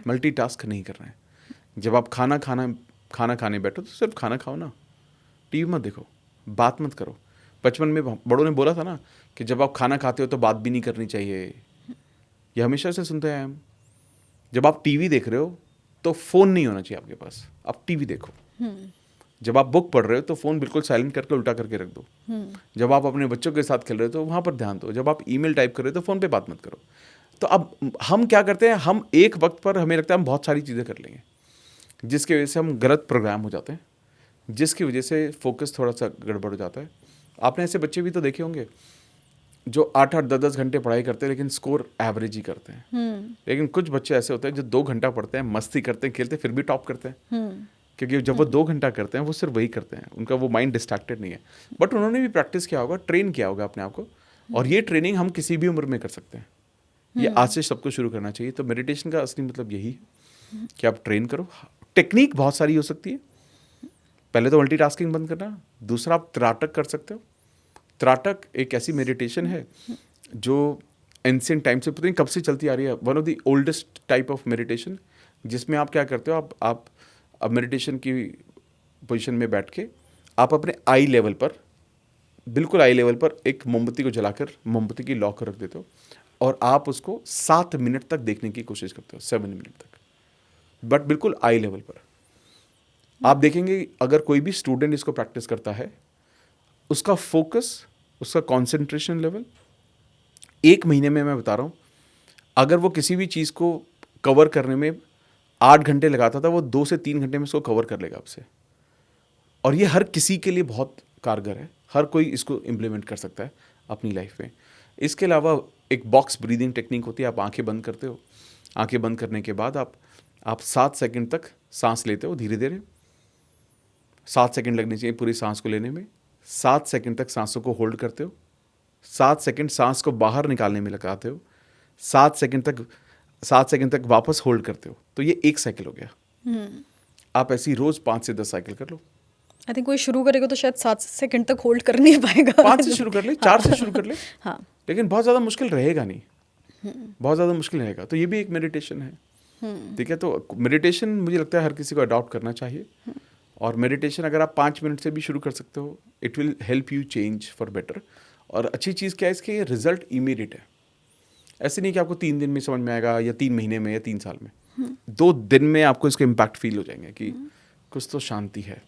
मल्टीटास्क नहीं करना है। जब आप खाना खाने बैठो तो सिर्फ खाना खाओ ना, टीवी मत देखो, बात मत करो। बचपन में बड़ों ने बोला था ना कि जब आप खाना खाते हो तो बात भी नहीं करनी चाहिए। ये हमेशा से सुनते हैं हम। जब आप टीवी देख रहे हो तो फ़ोन नहीं होना चाहिए आपके पास, आप टीवी देखो। जब आप बुक पढ़ रहे हो तो फ़ोन बिल्कुल साइलेंट करके उल्टा करके रख दो। जब आप अपने बच्चों के साथ खेल रहे हो तो वहाँ पर ध्यान दो। जब आप ईमेल टाइप कर रहे हो तो फ़ोन पे बात मत करो। तो अब हम क्या करते हैं, हम एक वक्त पर हमें लगता है हम बहुत सारी चीज़ें कर लेंगे, जिसकी वजह से हम गलत प्रोग्राम हो जाते हैं, जिसकी वजह से फोकस थोड़ा सा गड़बड़ हो जाता है। आपने ऐसे बच्चे भी तो देखे होंगे जो 8-8, 10-10 घंटे पढ़ाई करते हैं लेकिन स्कोर एवरेज ही करते हैं। लेकिन कुछ बच्चे ऐसे होते हैं जो 2 घंटा पढ़ते हैं, मस्ती करते हैं, खेलते हैं, फिर भी टॉप करते हैं। क्योंकि जब वो 2 घंटा करते हैं वो सिर्फ वही करते हैं, उनका वो माइंड डिस्ट्रैक्टेड नहीं है। बट उन्होंने भी प्रैक्टिस किया होगा, ट्रेन किया होगा अपने आप को। और ये ट्रेनिंग हम किसी भी उम्र में कर सकते हैं। ये आज से सबको शुरू करना चाहिए। तो मेडिटेशन का असली मतलब यही है कि आप ट्रेन करो। टेक्निक बहुत सारी हो सकती है। पहले तो मल्टीटास्किंग बंद करना। दूसरा, आप त्राटक कर सकते हो। त्राटक एक ऐसी मेडिटेशन है जो एंशिएंट टाइम से, पता नहीं कब से चलती आ रही है। One of the oldest type of meditation, जिसमें आप क्या करते हो, आप अब मेडिटेशन की पोजीशन में बैठ के आप अपने आई लेवल पर, बिल्कुल आई लेवल पर एक मोमबत्ती को जलाकर मोमबत्ती की लौ कर रख देते हो और आप उसको 7 मिनट तक देखने की कोशिश करते हो, 7 मिनट तक, बट बिल्कुल आई लेवल पर। आप देखेंगे अगर कोई भी स्टूडेंट इसको प्रैक्टिस करता है, उसका फोकस, उसका कंसंट्रेशन लेवल 1 महीने में, मैं बता रहा हूँ, अगर वो किसी भी चीज़ को कवर करने में 8 घंटे लगाता था, वो 2 से 3 घंटे में इसको कवर कर लेगा आपसे। और ये हर किसी के लिए बहुत कारगर है, हर कोई इसको इम्प्लीमेंट कर सकता है अपनी लाइफ में। इसके अलावा एक बॉक्स ब्रीदिंग टेक्निक होती है। आप आंखें बंद करते हो, आंखें बंद करने के बाद आप 7 सेकंड तक सांस लेते हो धीरे धीरे। 7 सेकंड लगने चाहिए पूरी सांस को लेने में। 7 सेकंड तक सांसों को होल्ड करते हो। 7 सेकंड सांस को बाहर निकालने में लगाते हो। 7 सेकंड तक वापस होल्ड करते हो। तो ये 1 साइकिल हो गया। आप ऐसी रोज 5 से 10 साइकिल कर लो। आई थिंक कोई शुरू करेगा तो शायद 7 सेकंड तक होल्ड कर नहीं पाएगा। 5 से शुरू कर ले, 4 से शुरू कर ले। हाँ, लेकिन बहुत ज़्यादा मुश्किल रहेगा नहीं, बहुत ज़्यादा मुश्किल रहेगा। तो ये भी एक मेडिटेशन है। ठीक है, तो मेडिटेशन मुझे लगता है हर किसी को अडॉप्ट करना चाहिए। और मेडिटेशन अगर आप 5 मिनट से भी शुरू कर सकते हो, it will help you change for better. और अच्छी चीज़ क्या है इसके, रिजल्ट इमीडिएट है। ऐसे नहीं कि आपको 3 दिन में समझ में आएगा या 3 महीने में या 3 साल में, 2 दिन में आपको इसके इम्पैक्ट फील हो जाएंगे कि कुछ तो शांति है।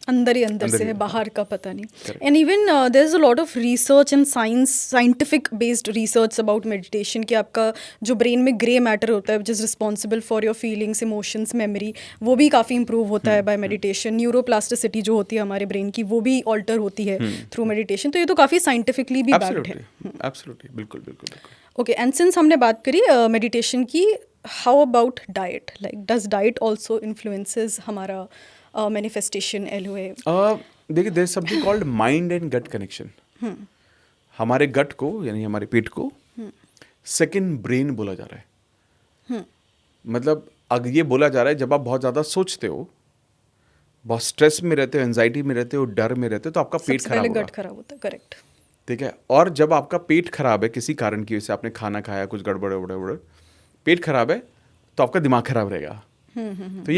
अंदर ही अंदर से है, बाहर का पता नहीं। And even there is a lot of research and scientific based research about meditation कि आपका जो ब्रेन में ग्रे मैटर होता है which is responsible for your feelings, emotions, memory, वो भी काफ़ी इंप्रूव होता है बाय मेडिटेशन। न्यूरोप्लास्टिसिटी जो होती है हमारे ब्रेन की, वो भी ऑल्टर होती है थ्रू मेडिटेशन। तो ये तो काफ़ी साइंटिफिकली भी बैक्ड है। एब्सोल्युटली, बिल्कुल बिल्कुल बिल्कुल। ओके, एंड सिंस हमने बात करी मेडिटेशन की, how about diet? Like does diet also influences हमारा मैनिफेस्टेशन, एलओए? देखिए, there is something called mind and gut connection. हमारे गट को यानी हमारे पेट को सेकंड ब्रेन बोला जा रहा है। मतलब अगर ये बोला जा रहा है जब आप बहुत ज़्यादा सोचते हो, बहुत स्ट्रेस में रहते हो, एंजाइटी में रहते हो, डर में रहते हो, तो आपका पेट खराब होगा। गट खराब होता है, करेक्ट। ठीक है। और जब आपका पेट खराब है किसी कारण की वजह से, आपने खाना खाया, कुछ गड़बड़, पेट खराब है, तो आपका दिमाग खराब रहेगा। तो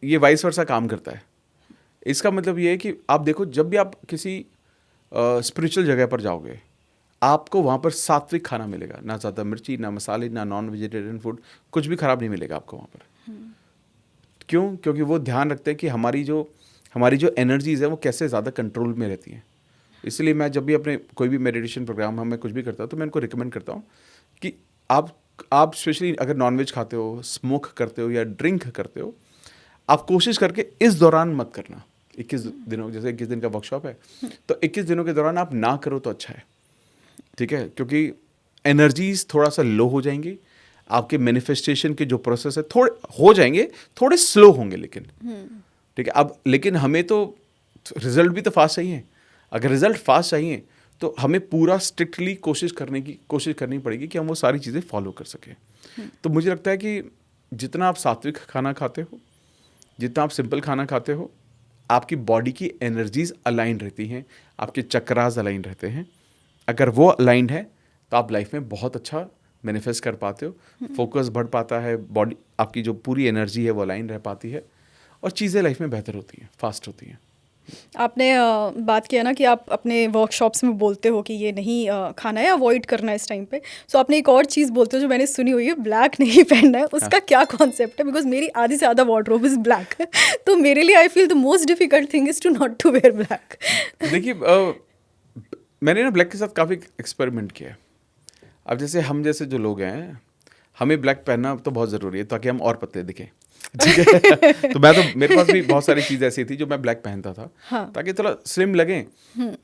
ये वाइस वर्सा काम करता है। इसका मतलब ये है कि आप देखो, जब भी आप किसी स्पिरिचुअल जगह पर जाओगे, आपको वहाँ पर सात्विक खाना मिलेगा, ना ज़्यादा मिर्ची, ना मसाले, ना नॉन वेजिटेरियन फूड, कुछ भी खराब नहीं मिलेगा आपको वहाँ पर। क्यों? क्योंकि वो ध्यान रखते हैं कि हमारी जो एनर्जीज़ है वो कैसे ज़्यादा कंट्रोल में रहती हैं। इसलिए मैं जब भी अपने कोई भी मेडिटेशन प्रोग्राम में कुछ भी करता हूँ, तो मैं उनको रिकमेंड करता हूँ कि आप स्पेशली अगर नॉनवेज खाते हो, स्मोक करते हो या ड्रिंक करते हो, आप कोशिश करके इस दौरान मत करना। 21 दिनों, जैसे 21 दिन का वर्कशॉप है, तो 21 दिनों के दौरान आप ना करो तो अच्छा है। ठीक है, क्योंकि एनर्जीज थोड़ा सा लो हो जाएंगी, आपके मैनिफेस्टेशन के जो प्रोसेस है थोड़े हो जाएंगे, थोड़े स्लो होंगे, लेकिन ठीक है। अब लेकिन हमें तो रिजल्ट भी तो फास्ट चाहिए। अगर रिजल्ट फास्ट चाहिए तो हमें पूरा स्ट्रिक्टली कोशिश करनी पड़ेगी कि हम वो सारी चीज़ें फॉलो कर सकें। तो मुझे लगता है कि जितना आप सात्विक खाना खाते हो, जितना आप सिंपल खाना खाते हो, आपकी बॉडी की एनर्जीज अलाइन रहती हैं, आपके चक्रास अलाइन रहते हैं। अगर वो अलाइंड है तो आप लाइफ में बहुत अच्छा मैनिफेस्ट कर पाते हो, फोकस बढ़ पाता है, बॉडी आपकी जो पूरी एनर्जी है वो अलाइन रह पाती है, और चीज़ें लाइफ में बेहतर होती हैं, फास्ट होती हैं। आपने बात किया ना कि आप अपने वर्कशॉप्स में बोलते हो कि ये नहीं खाना है, अवॉइड करना है इस टाइम पे। सो आपने एक और चीज़ बोलते हो जो मैंने सुनी हुई है, ब्लैक नहीं पहनना है। उसका क्या कॉन्सेप्ट है? बिकॉज मेरी आधी से ज़्यादा वार्डरोब इज़ ब्लैक तो मेरे लिए I feel the most difficult thing is to not to wear black. देखिए, मैंने ना ब्लैक के साथ काफ़ी एक्सपेरिमेंट किया है। अब जैसे हम जैसे जो लोग हैं, हमें ब्लैक पहनना तो बहुत ज़रूरी है ताकि हम और पतले दिखें। ठीक है। तो मेरे पास भी बहुत सारी चीज़ ऐसी थी जो मैं ब्लैक पहनता था, हाँ, ताकि थोड़ा स्लिम लगे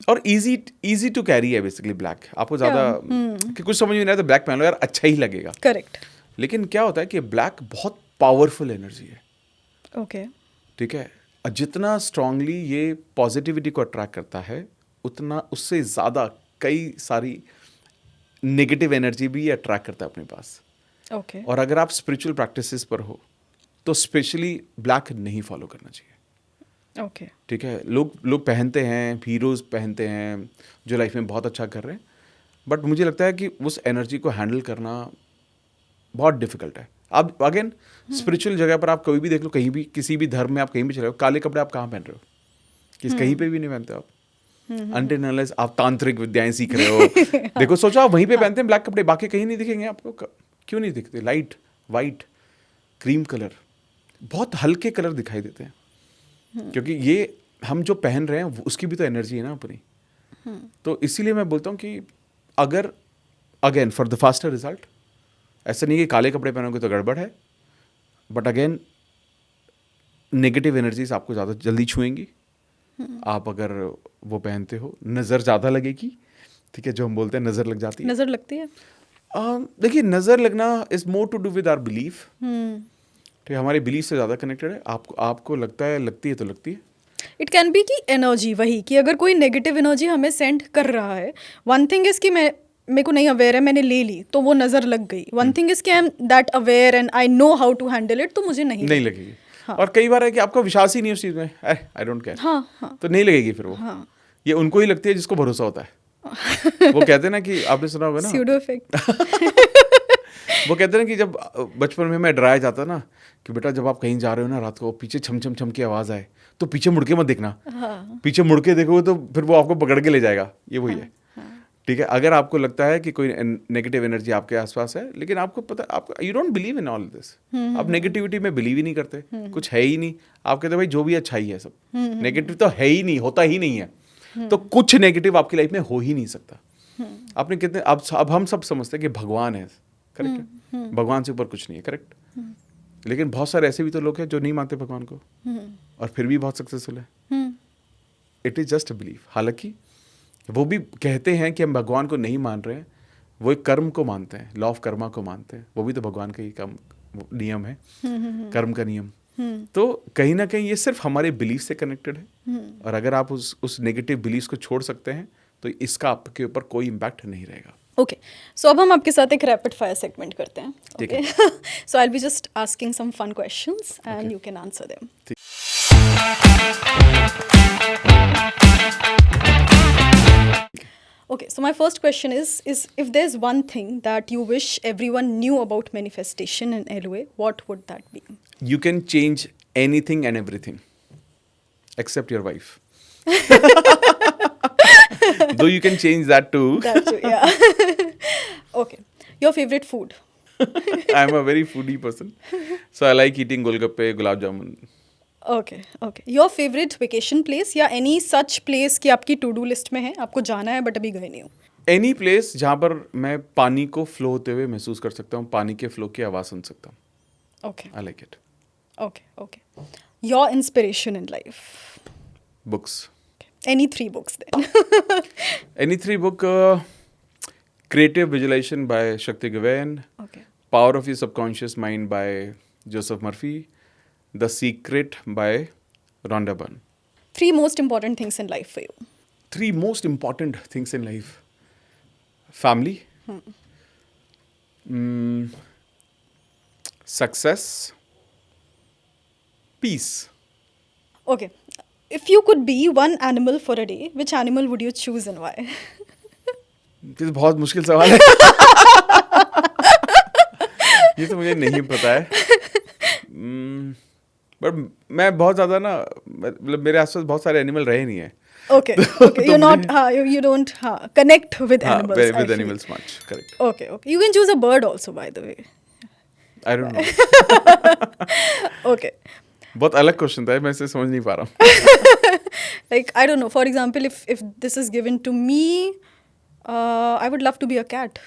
और इजी टू कैरी है बेसिकली ब्लैक। आपको ज़्यादा कि कुछ समझ में नहीं आया तो ब्लैक पहन लो यार, अच्छा ही लगेगा। करेक्ट। लेकिन क्या होता है कि ब्लैक बहुत पावरफुल एनर्जी है। ओके। ठीक है। जितना स्ट्रांगली ये पॉजिटिविटी को अट्रैक्ट करता है, उतना उससे ज़्यादा कई सारी नेगेटिव एनर्जी भी ये अट्रैक्ट करता है अपने पास। ओके। और अगर आप स्पिरिचुअल प्रैक्टिसेस पर हो तो स्पेशली ब्लैक नहीं फॉलो करना चाहिए। ओके। ठीक है। लोग पहनते हैं, हीरोज़ पहनते हैं जो लाइफ में बहुत अच्छा कर रहे हैं, बट मुझे लगता है कि उस एनर्जी को हैंडल करना बहुत डिफिकल्ट है। अब अगेन स्पिरिचुअल जगह पर आप कभी भी देख लो, कहीं भी किसी भी धर्म में आप कहीं भी चले हो, काले कपड़े आप कहाँ पहन रहे हो? कहीं पे भी नहीं पहनते आप, अनटिल अनलेस आप तांत्रिक विद्याएं सीख रहे हो। देखो, सोचो आप वहीं पे पहनते हैं ब्लैक कपड़े, बाकी कहीं नहीं दिखेंगे आपको। क्यों नहीं दिखते? लाइट, वाइट, क्रीम कलर, बहुत हल्के कलर दिखाई देते हैं, क्योंकि ये हम जो पहन रहे हैं उसकी भी तो एनर्जी है ना अपनी। तो इसीलिए मैं बोलता हूँ कि अगर again for the faster result, ऐसा नहीं कि काले कपड़े पहनोगे तो गड़बड़ है, बट अगेन नेगेटिव एनर्जीज आपको ज़्यादा जल्दी छुएंगी। आप अगर वो पहनते हो, नज़र ज़्यादा लगेगी। ठीक है, जो हम बोलते हैं नज़र लग जाती है। नज़र लगती है? देखिए, नज़र लगना is more to do with our belief. ठीक है, हमारे बिलीफ से ज़्यादा कनेक्टेड है। आपको लगता है, लगती है तो लगती है। इट कैन बी कि एनर्जी, वही कि अगर कोई नेगेटिव एनर्जी हमें सेंड कर रहा है, वन थिंग इज़ कि मेरे को नहीं अवेयर है, मैंने ले ली तो वो नज़र लग गई। वन थिंग इज़ कि I am that aware and I know how to handle it, तो मुझे नहीं लगेगी। हाँ। और कई बार है कि आपका विश्वास ही नहीं उस चीज़ में, आई डोंट केयर। हाँ। तो नहीं लगेगी फिर वो। हाँ। ये उनको ही लगती है जिसको भरोसा होता है। वो कहते हैं ना कि आपने सुना होगा ना, स्यूडो इफेक्ट। वो कहते हैं ना कि जब बचपन में मैं डराया जाता ना कि बेटा जब आप कहीं जा रहे हो ना रात को पीछे छम छम छम की आवाज़ आए तो पीछे मुड़ के मत देखना, पीछे मुड़ के देखोगे तो फिर वो आपको पकड़ के ले जाएगा, ये वही है। ठीक है, अगर आपको लगता है कि कोई नेगेटिव एनर्जी आपके आसपास है, लेकिन आपको पता, आपको you don't believe in all this, आप नेगेटिविटी में बिलीव ही नहीं करते, कुछ है ही नहीं, आप कहते भाई जो भी अच्छा ही है सब, नेगेटिव तो है ही नहीं, होता ही नहीं है, तो कुछ नेगेटिव आपकी लाइफ में हो ही नहीं सकता। आपने कितने, अब हम सब समझते हैं कि भगवान है, करेक्ट है, भगवान से ऊपर कुछ नहीं है, करेक्ट, लेकिन बहुत सारे ऐसे भी तो लोग हैं जो नहीं मानते भगवान को और फिर भी बहुत सक्सेसफुल है। It is just a belief. हालांकि वो भी कहते हैं कि हम भगवान को नहीं मान रहे हैं, वो एक कर्म को मानते हैं, लॉ ऑफ कर्मा को मानते हैं, वो भी तो भगवान का ही काम नियम है, कर्म का नियम। तो कहीं ना कहीं ये सिर्फ हमारे बिलीफ से कनेक्टेड है, और अगर आप उस नेगेटिव बिलीफ को छोड़ सकते हैं तो इसका आपके ऊपर कोई इम्पैक्ट नहीं रहेगा। ओके, सो अब हम आपके साथ एक रैपिड फायर सेगमेंट करते हैं। ठीक okay, so I will be just asking some fun questions and you can answer them. Okay, so my first question is if there's one thing that you wish everyone knew about manifestation in LOA, what would that be? You can change anything and everything except your wife. Though you can change that too. That too, yeah. Okay, your favorite food? I'm a very foodie person, so I like eating golgappe, gulab jamun. Okay, okay. Your favorite vacation place या any such place कि आपकी to do list में है, आपको जाना है but अभी गए नहीं हो? Any place जहाँ पर मैं पानी को फ्लो होते हुए महसूस कर सकता हूँ, पानी के फ्लो की आवाज़ सुन सकता हूँ। Okay, I like it. okay, okay. Your inspiration in life? Books. Any 3 books then? Any 3 book? Creative Visualization by Shakti Gawain. Okay. Power of Your Subconscious Mind by Joseph Murphy. The Secret by Rhonda Byrne. 3 most important things in life for you? 3 most important things in life. Family. Success. Peace. Okay. If you could be one animal for a day, which animal would you choose and why? ये तो बहुत मुश्किल सवाल है। ये तो मुझे नहीं पता है, बट मैं बहुत ज़्यादा ना, मतलब मेरे आसपास बहुत सारे एनिमल रहे नहीं है। Okay, okay. You're not, you don't connect with animals. I with feel. animals much, correct. Okay, okay. You can choose a bird also, by the way. I don't know. Okay. बहुत अलग question था, मैं इसे समझ नहीं पा रहा हूँ। Like, I don't know. For example, if this is given to me, I would love to be a cat.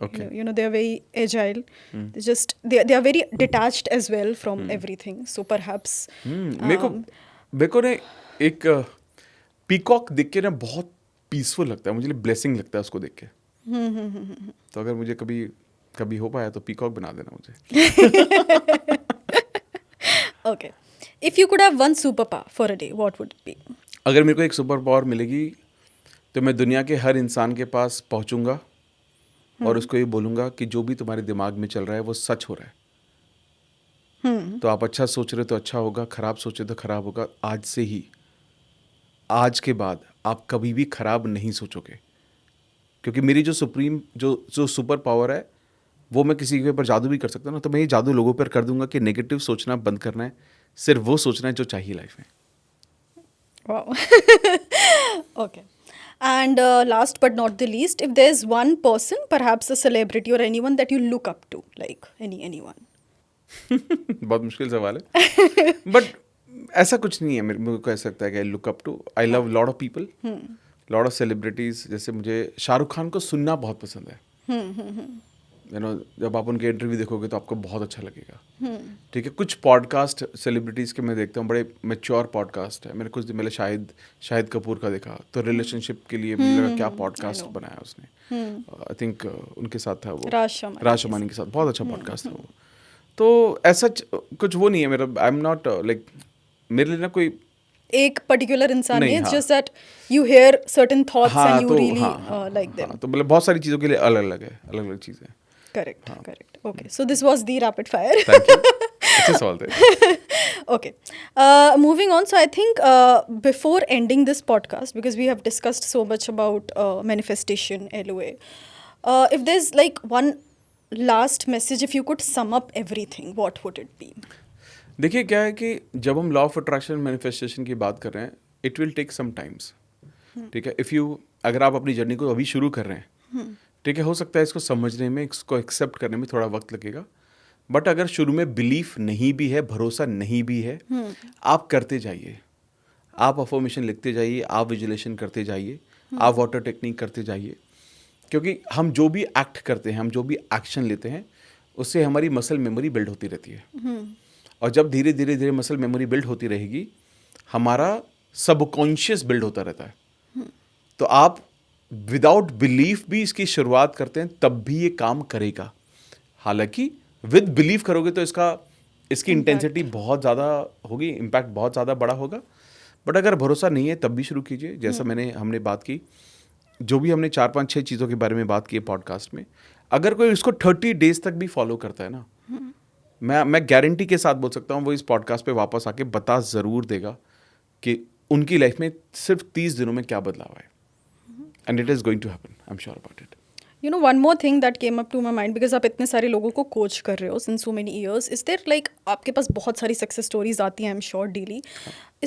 Okay. You know, they are very agile. They are very detached as well from everything. So perhaps. मेरे को ना एक peacock देख के ना बहुत peaceful लगता है, मुझे ब्लेसिंग लगता है उसको देख के। तो अगर मुझे कभी हो पाया तो पीकॉक बना देना मुझे। Okay. If you could have one superpower for a day, what would it be? अगर मेरे को एक सुपर पावर मिलेगी तो मैं दुनिया के हर इंसान के पास पहुंचूंगा और उसको ये बोलूंगा कि जो भी तुम्हारे दिमाग में चल रहा है वो सच हो रहा है। तो आप अच्छा सोच रहे हो तो अच्छा होगा, खराब सोच रहे हो तो खराब होगा। आज से ही, आज के बाद आप कभी भी खराब नहीं सोचोगे, क्योंकि मेरी जो सुप्रीम जो सुपर पावर है वो मैं किसी के ऊपर जादू भी कर सकता हूँ ना, तो मैं ये जादू लोगों पर कर दूंगा कि नेगेटिव सोचना बंद करना है, सिर्फ वो सोचना है जो चाहिए लाइफ में। Wow. Okay. And last but not the least, if there's one person, perhaps a celebrity or anyone that you look up to, like anyone. बहुत मुश्किल सवाल है, बट ऐसा कुछ नहीं है। मेरे को ऐसा लगता है कि I look up to, I love lot of people, lot of celebrities. जैसे मुझे शाहरुख खान को सुनना बहुत पसंद है। यू नो, जब आप उनके इंटरव्यू देखोगे तो आपको बहुत अच्छा लगेगा। ठीक है, कुछ पॉडकास्ट सेलिब्रिटीज़ के मैं देखता हूँ, बड़े मैच्योर पॉडकास्ट है। मैंने कुछ दिन पहले शाहिद कपूर का देखा, तो रिलेशनशिप के लिए मुझे लगा क्या पॉडकास्ट बनाया उसने। आई थिंक उनके साथ था वो, राज शमानी के साथ, बहुत अच्छा पॉडकास्ट था वो। तो ऐसा कुछ वो नहीं है मेरा, आई एम नॉट लाइक, मेरे लिए ना कोई एक पर्टिकुलर इंसान नहीं, it's just that you here certain thoughts and you really like them. तो मतलब बहुत सारी चीज़ों के लिए अलग अलग चीज़ें। Correct. Okay, so this was the rapid fire. Thank you. It's all there. Okay. Moving on. So I think before ending this podcast, because we have discussed so much about manifestation, LOA, if there's like one last message, if you could sum up everything, what would it be? देखिए क्या है कि जब हम law of attraction manifestation की बात कर रहे हैं, it will take some times. ठीक है, अगर आप अपनी जर्नी को अभी शुरू कर रहे हैं, ठीक है, हो सकता है इसको समझने में, इसको एक्सेप्ट करने में थोड़ा वक्त लगेगा. बट अगर शुरू में बिलीफ नहीं भी है, भरोसा नहीं भी है, आप करते जाइए. आप अफर्मेशन लिखते जाइए, आप विजुलेशन करते जाइए, आप वाटर टेक्निक करते जाइए. क्योंकि हम जो भी एक्ट करते हैं, हम जो भी एक्शन लेते हैं, उससे हमारी मसल मेमोरी बिल्ड होती रहती है. और जब धीरे धीरे धीरे मसल मेमोरी बिल्ड होती रहेगी, हमारा सबकॉन्शियस बिल्ड होता रहता है. तो आप विदाउट बिलीफ भी इसकी शुरुआत करते हैं, तब भी ये काम करेगा. हालांकि विद बिलीव करोगे तो इसकी इंटेंसिटी बहुत ज़्यादा होगी, इम्पैक्ट बहुत ज़्यादा बड़ा होगा. बट अगर भरोसा नहीं है तब भी शुरू कीजिए. जैसा हमने बात की, जो भी हमने 4-5-6 चीज़ों के बारे में बात की है पॉडकास्ट में, अगर कोई इसको 30 डेज तक भी फॉलो करता है ना, मैं गारंटी के साथ बोल सकता हूँ वो इस पॉडकास्ट पे वापस आके बता ज़रूर देगा कि उनकी लाइफ में सिर्फ 30 दिनों में क्या बदलाव है. And it is going to happen, I am sure about it. You know, one more thing that came up to my mind, because आप इतने सारे लोगों को कोच कर रहे हो since so many years, is there like आपके पास बहुत सारी सक्सेस स्टोरीज आती हैं, I'm sure daily.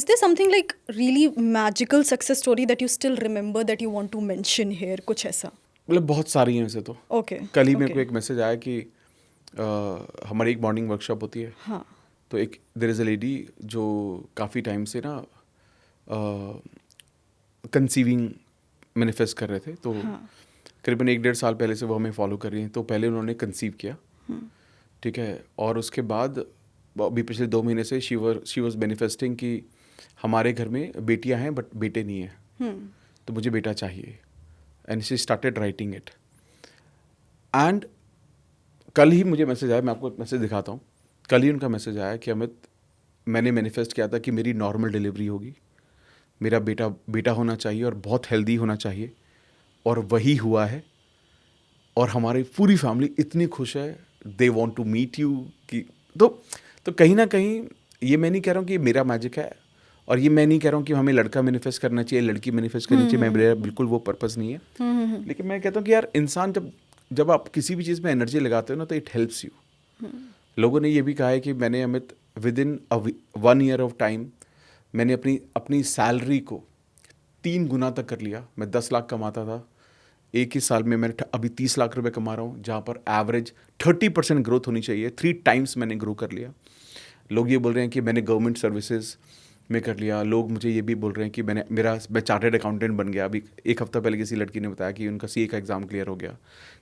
Is there something like really magical success story that you still remember that you want to mention here? कुछ ऐसा? मतलब बहुत सारी हैं वैसे तो. Okay. कल ही मेरे को एक मैसेज आया कि हमारी एक मॉर्निंग वर्कशॉप होती है. हाँ. तो एक देयर इज़ अ लेडी जो काफ़ी टाइम से ना कंसीविंग मैनिफेस्ट कर रहे थे. तो करीबन 1-1.5 साल पहले से वो हमें फॉलो कर रही हैं. तो पहले उन्होंने कंसीव किया, ठीक है, और उसके बाद अभी पिछले 2 महीने से शी वॉज मैनिफेस्टिंग कि हमारे घर में बेटियां हैं बट बेटे नहीं हैं, तो मुझे बेटा चाहिए. And she started writing it. And कल ही मुझे मैसेज आया, मैं आपको मैसेज दिखाता हूँ. कल ही उनका मैसेज आया कि अमित, मैंने मैनिफेस्ट किया था कि मेरी नॉर्मल डिलीवरी होगी, मेरा बेटा होना चाहिए और बहुत हेल्दी होना चाहिए, और वही हुआ है. और हमारी पूरी फैमिली इतनी खुश है, they want to meet you. कि तो कहीं ना कहीं ये मैं नहीं कह रहा हूँ कि मेरा मैजिक है, और ये मैं नहीं कह रहा हूँ कि हमें लड़का मैनिफेस्ट करना चाहिए, लड़की मैनिफेस्ट करनी चाहिए. मेरा बिल्कुल वो पर्पस नहीं है. लेकिन मैं कहता हूँ कि यार इंसान जब आप किसी भी चीज़ में एनर्जी लगाते हो ना, तो इट हेल्प्स यू. लोगों ने ये भी कहा है कि मैंने Amit with in 1 year of time मैंने अपनी सैलरी को 3 गुना तक कर लिया. मैं 10 लाख कमाता था, एक ही साल में मैंने अभी 30 लाख रुपए कमा रहा हूँ, जहाँ पर एवरेज 30% ग्रोथ होनी चाहिए. 3 टाइम्स मैंने ग्रो कर लिया. लोग ये बोल रहे हैं कि मैंने गवर्नमेंट सर्विसेज में कर लिया. लोग मुझे ये भी बोल रहे हैं कि मैं चार्टर्ड अकाउंटेंट बन गया. अभी 1 हफ्ता पहले किसी लड़की ने बताया कि उनका CA का एग्ज़ाम क्लियर हो गया.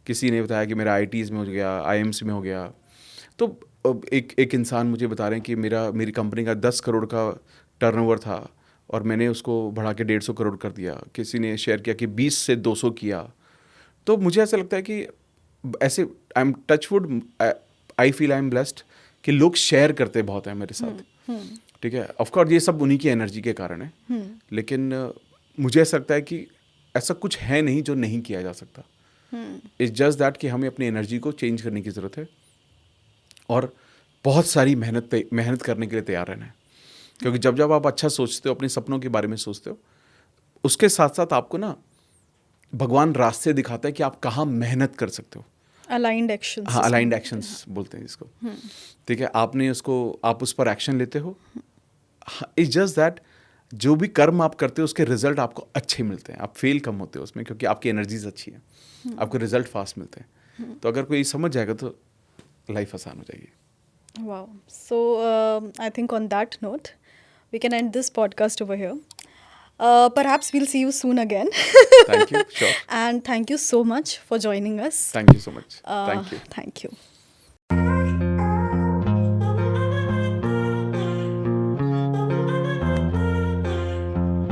किसी ने बताया कि मेरा IITs में हो गया, IIMs में हो गया. तो एक इंसान मुझे बता रहे हैं कि मेरी कंपनी का 10 करोड़ का टर्नओवर था और मैंने उसको बढ़ा के 150 करोड़ कर दिया. किसी ने शेयर किया कि 20 से 200 किया. तो मुझे ऐसा लगता है कि ऐसे I am touchwood, I feel I am blessed कि लोग शेयर करते बहुत हैं मेरे साथ. ठीक है, ऑफकोर्स ये सब उन्हीं की एनर्जी के कारण है. लेकिन मुझे ऐसा लगता है कि ऐसा कुछ है नहीं जो नहीं किया जा सकता. इट्स जस्ट दैट कि हमें अपनी एनर्जी को चेंज करने की ज़रूरत है और बहुत सारी मेहनत करने के लिए तैयार रहना है. क्योंकि जब आप अच्छा सोचते हो, अपने सपनों के बारे में सोचते हो, उसके साथ साथ आपको ना भगवान रास्ते दिखाता है कि आप कहाँ मेहनत कर सकते हो. Aligned actions. हाँ, अलाइंड एक्शंस बोलते हैं इसको. ठीक है, आप उस पर एक्शन लेते हो. इट्स जस्ट दैट जो भी कर्म आप करते हो उसके रिजल्ट आपको अच्छे मिलते हैं. आप फेल कम होते हो उसमें, क्योंकि आपकी एनर्जीज अच्छी है, आपको रिजल्ट फास्ट मिलते हैं. तो अगर कोई समझ जाएगा तो लाइफ आसान हो जाएगी. Wow. So I think on that note, we can end this podcast over here. Perhaps we'll see you soon again. Thank you. Sure. And thank you so much for joining us. Thank you so much. Thank you. Thank you.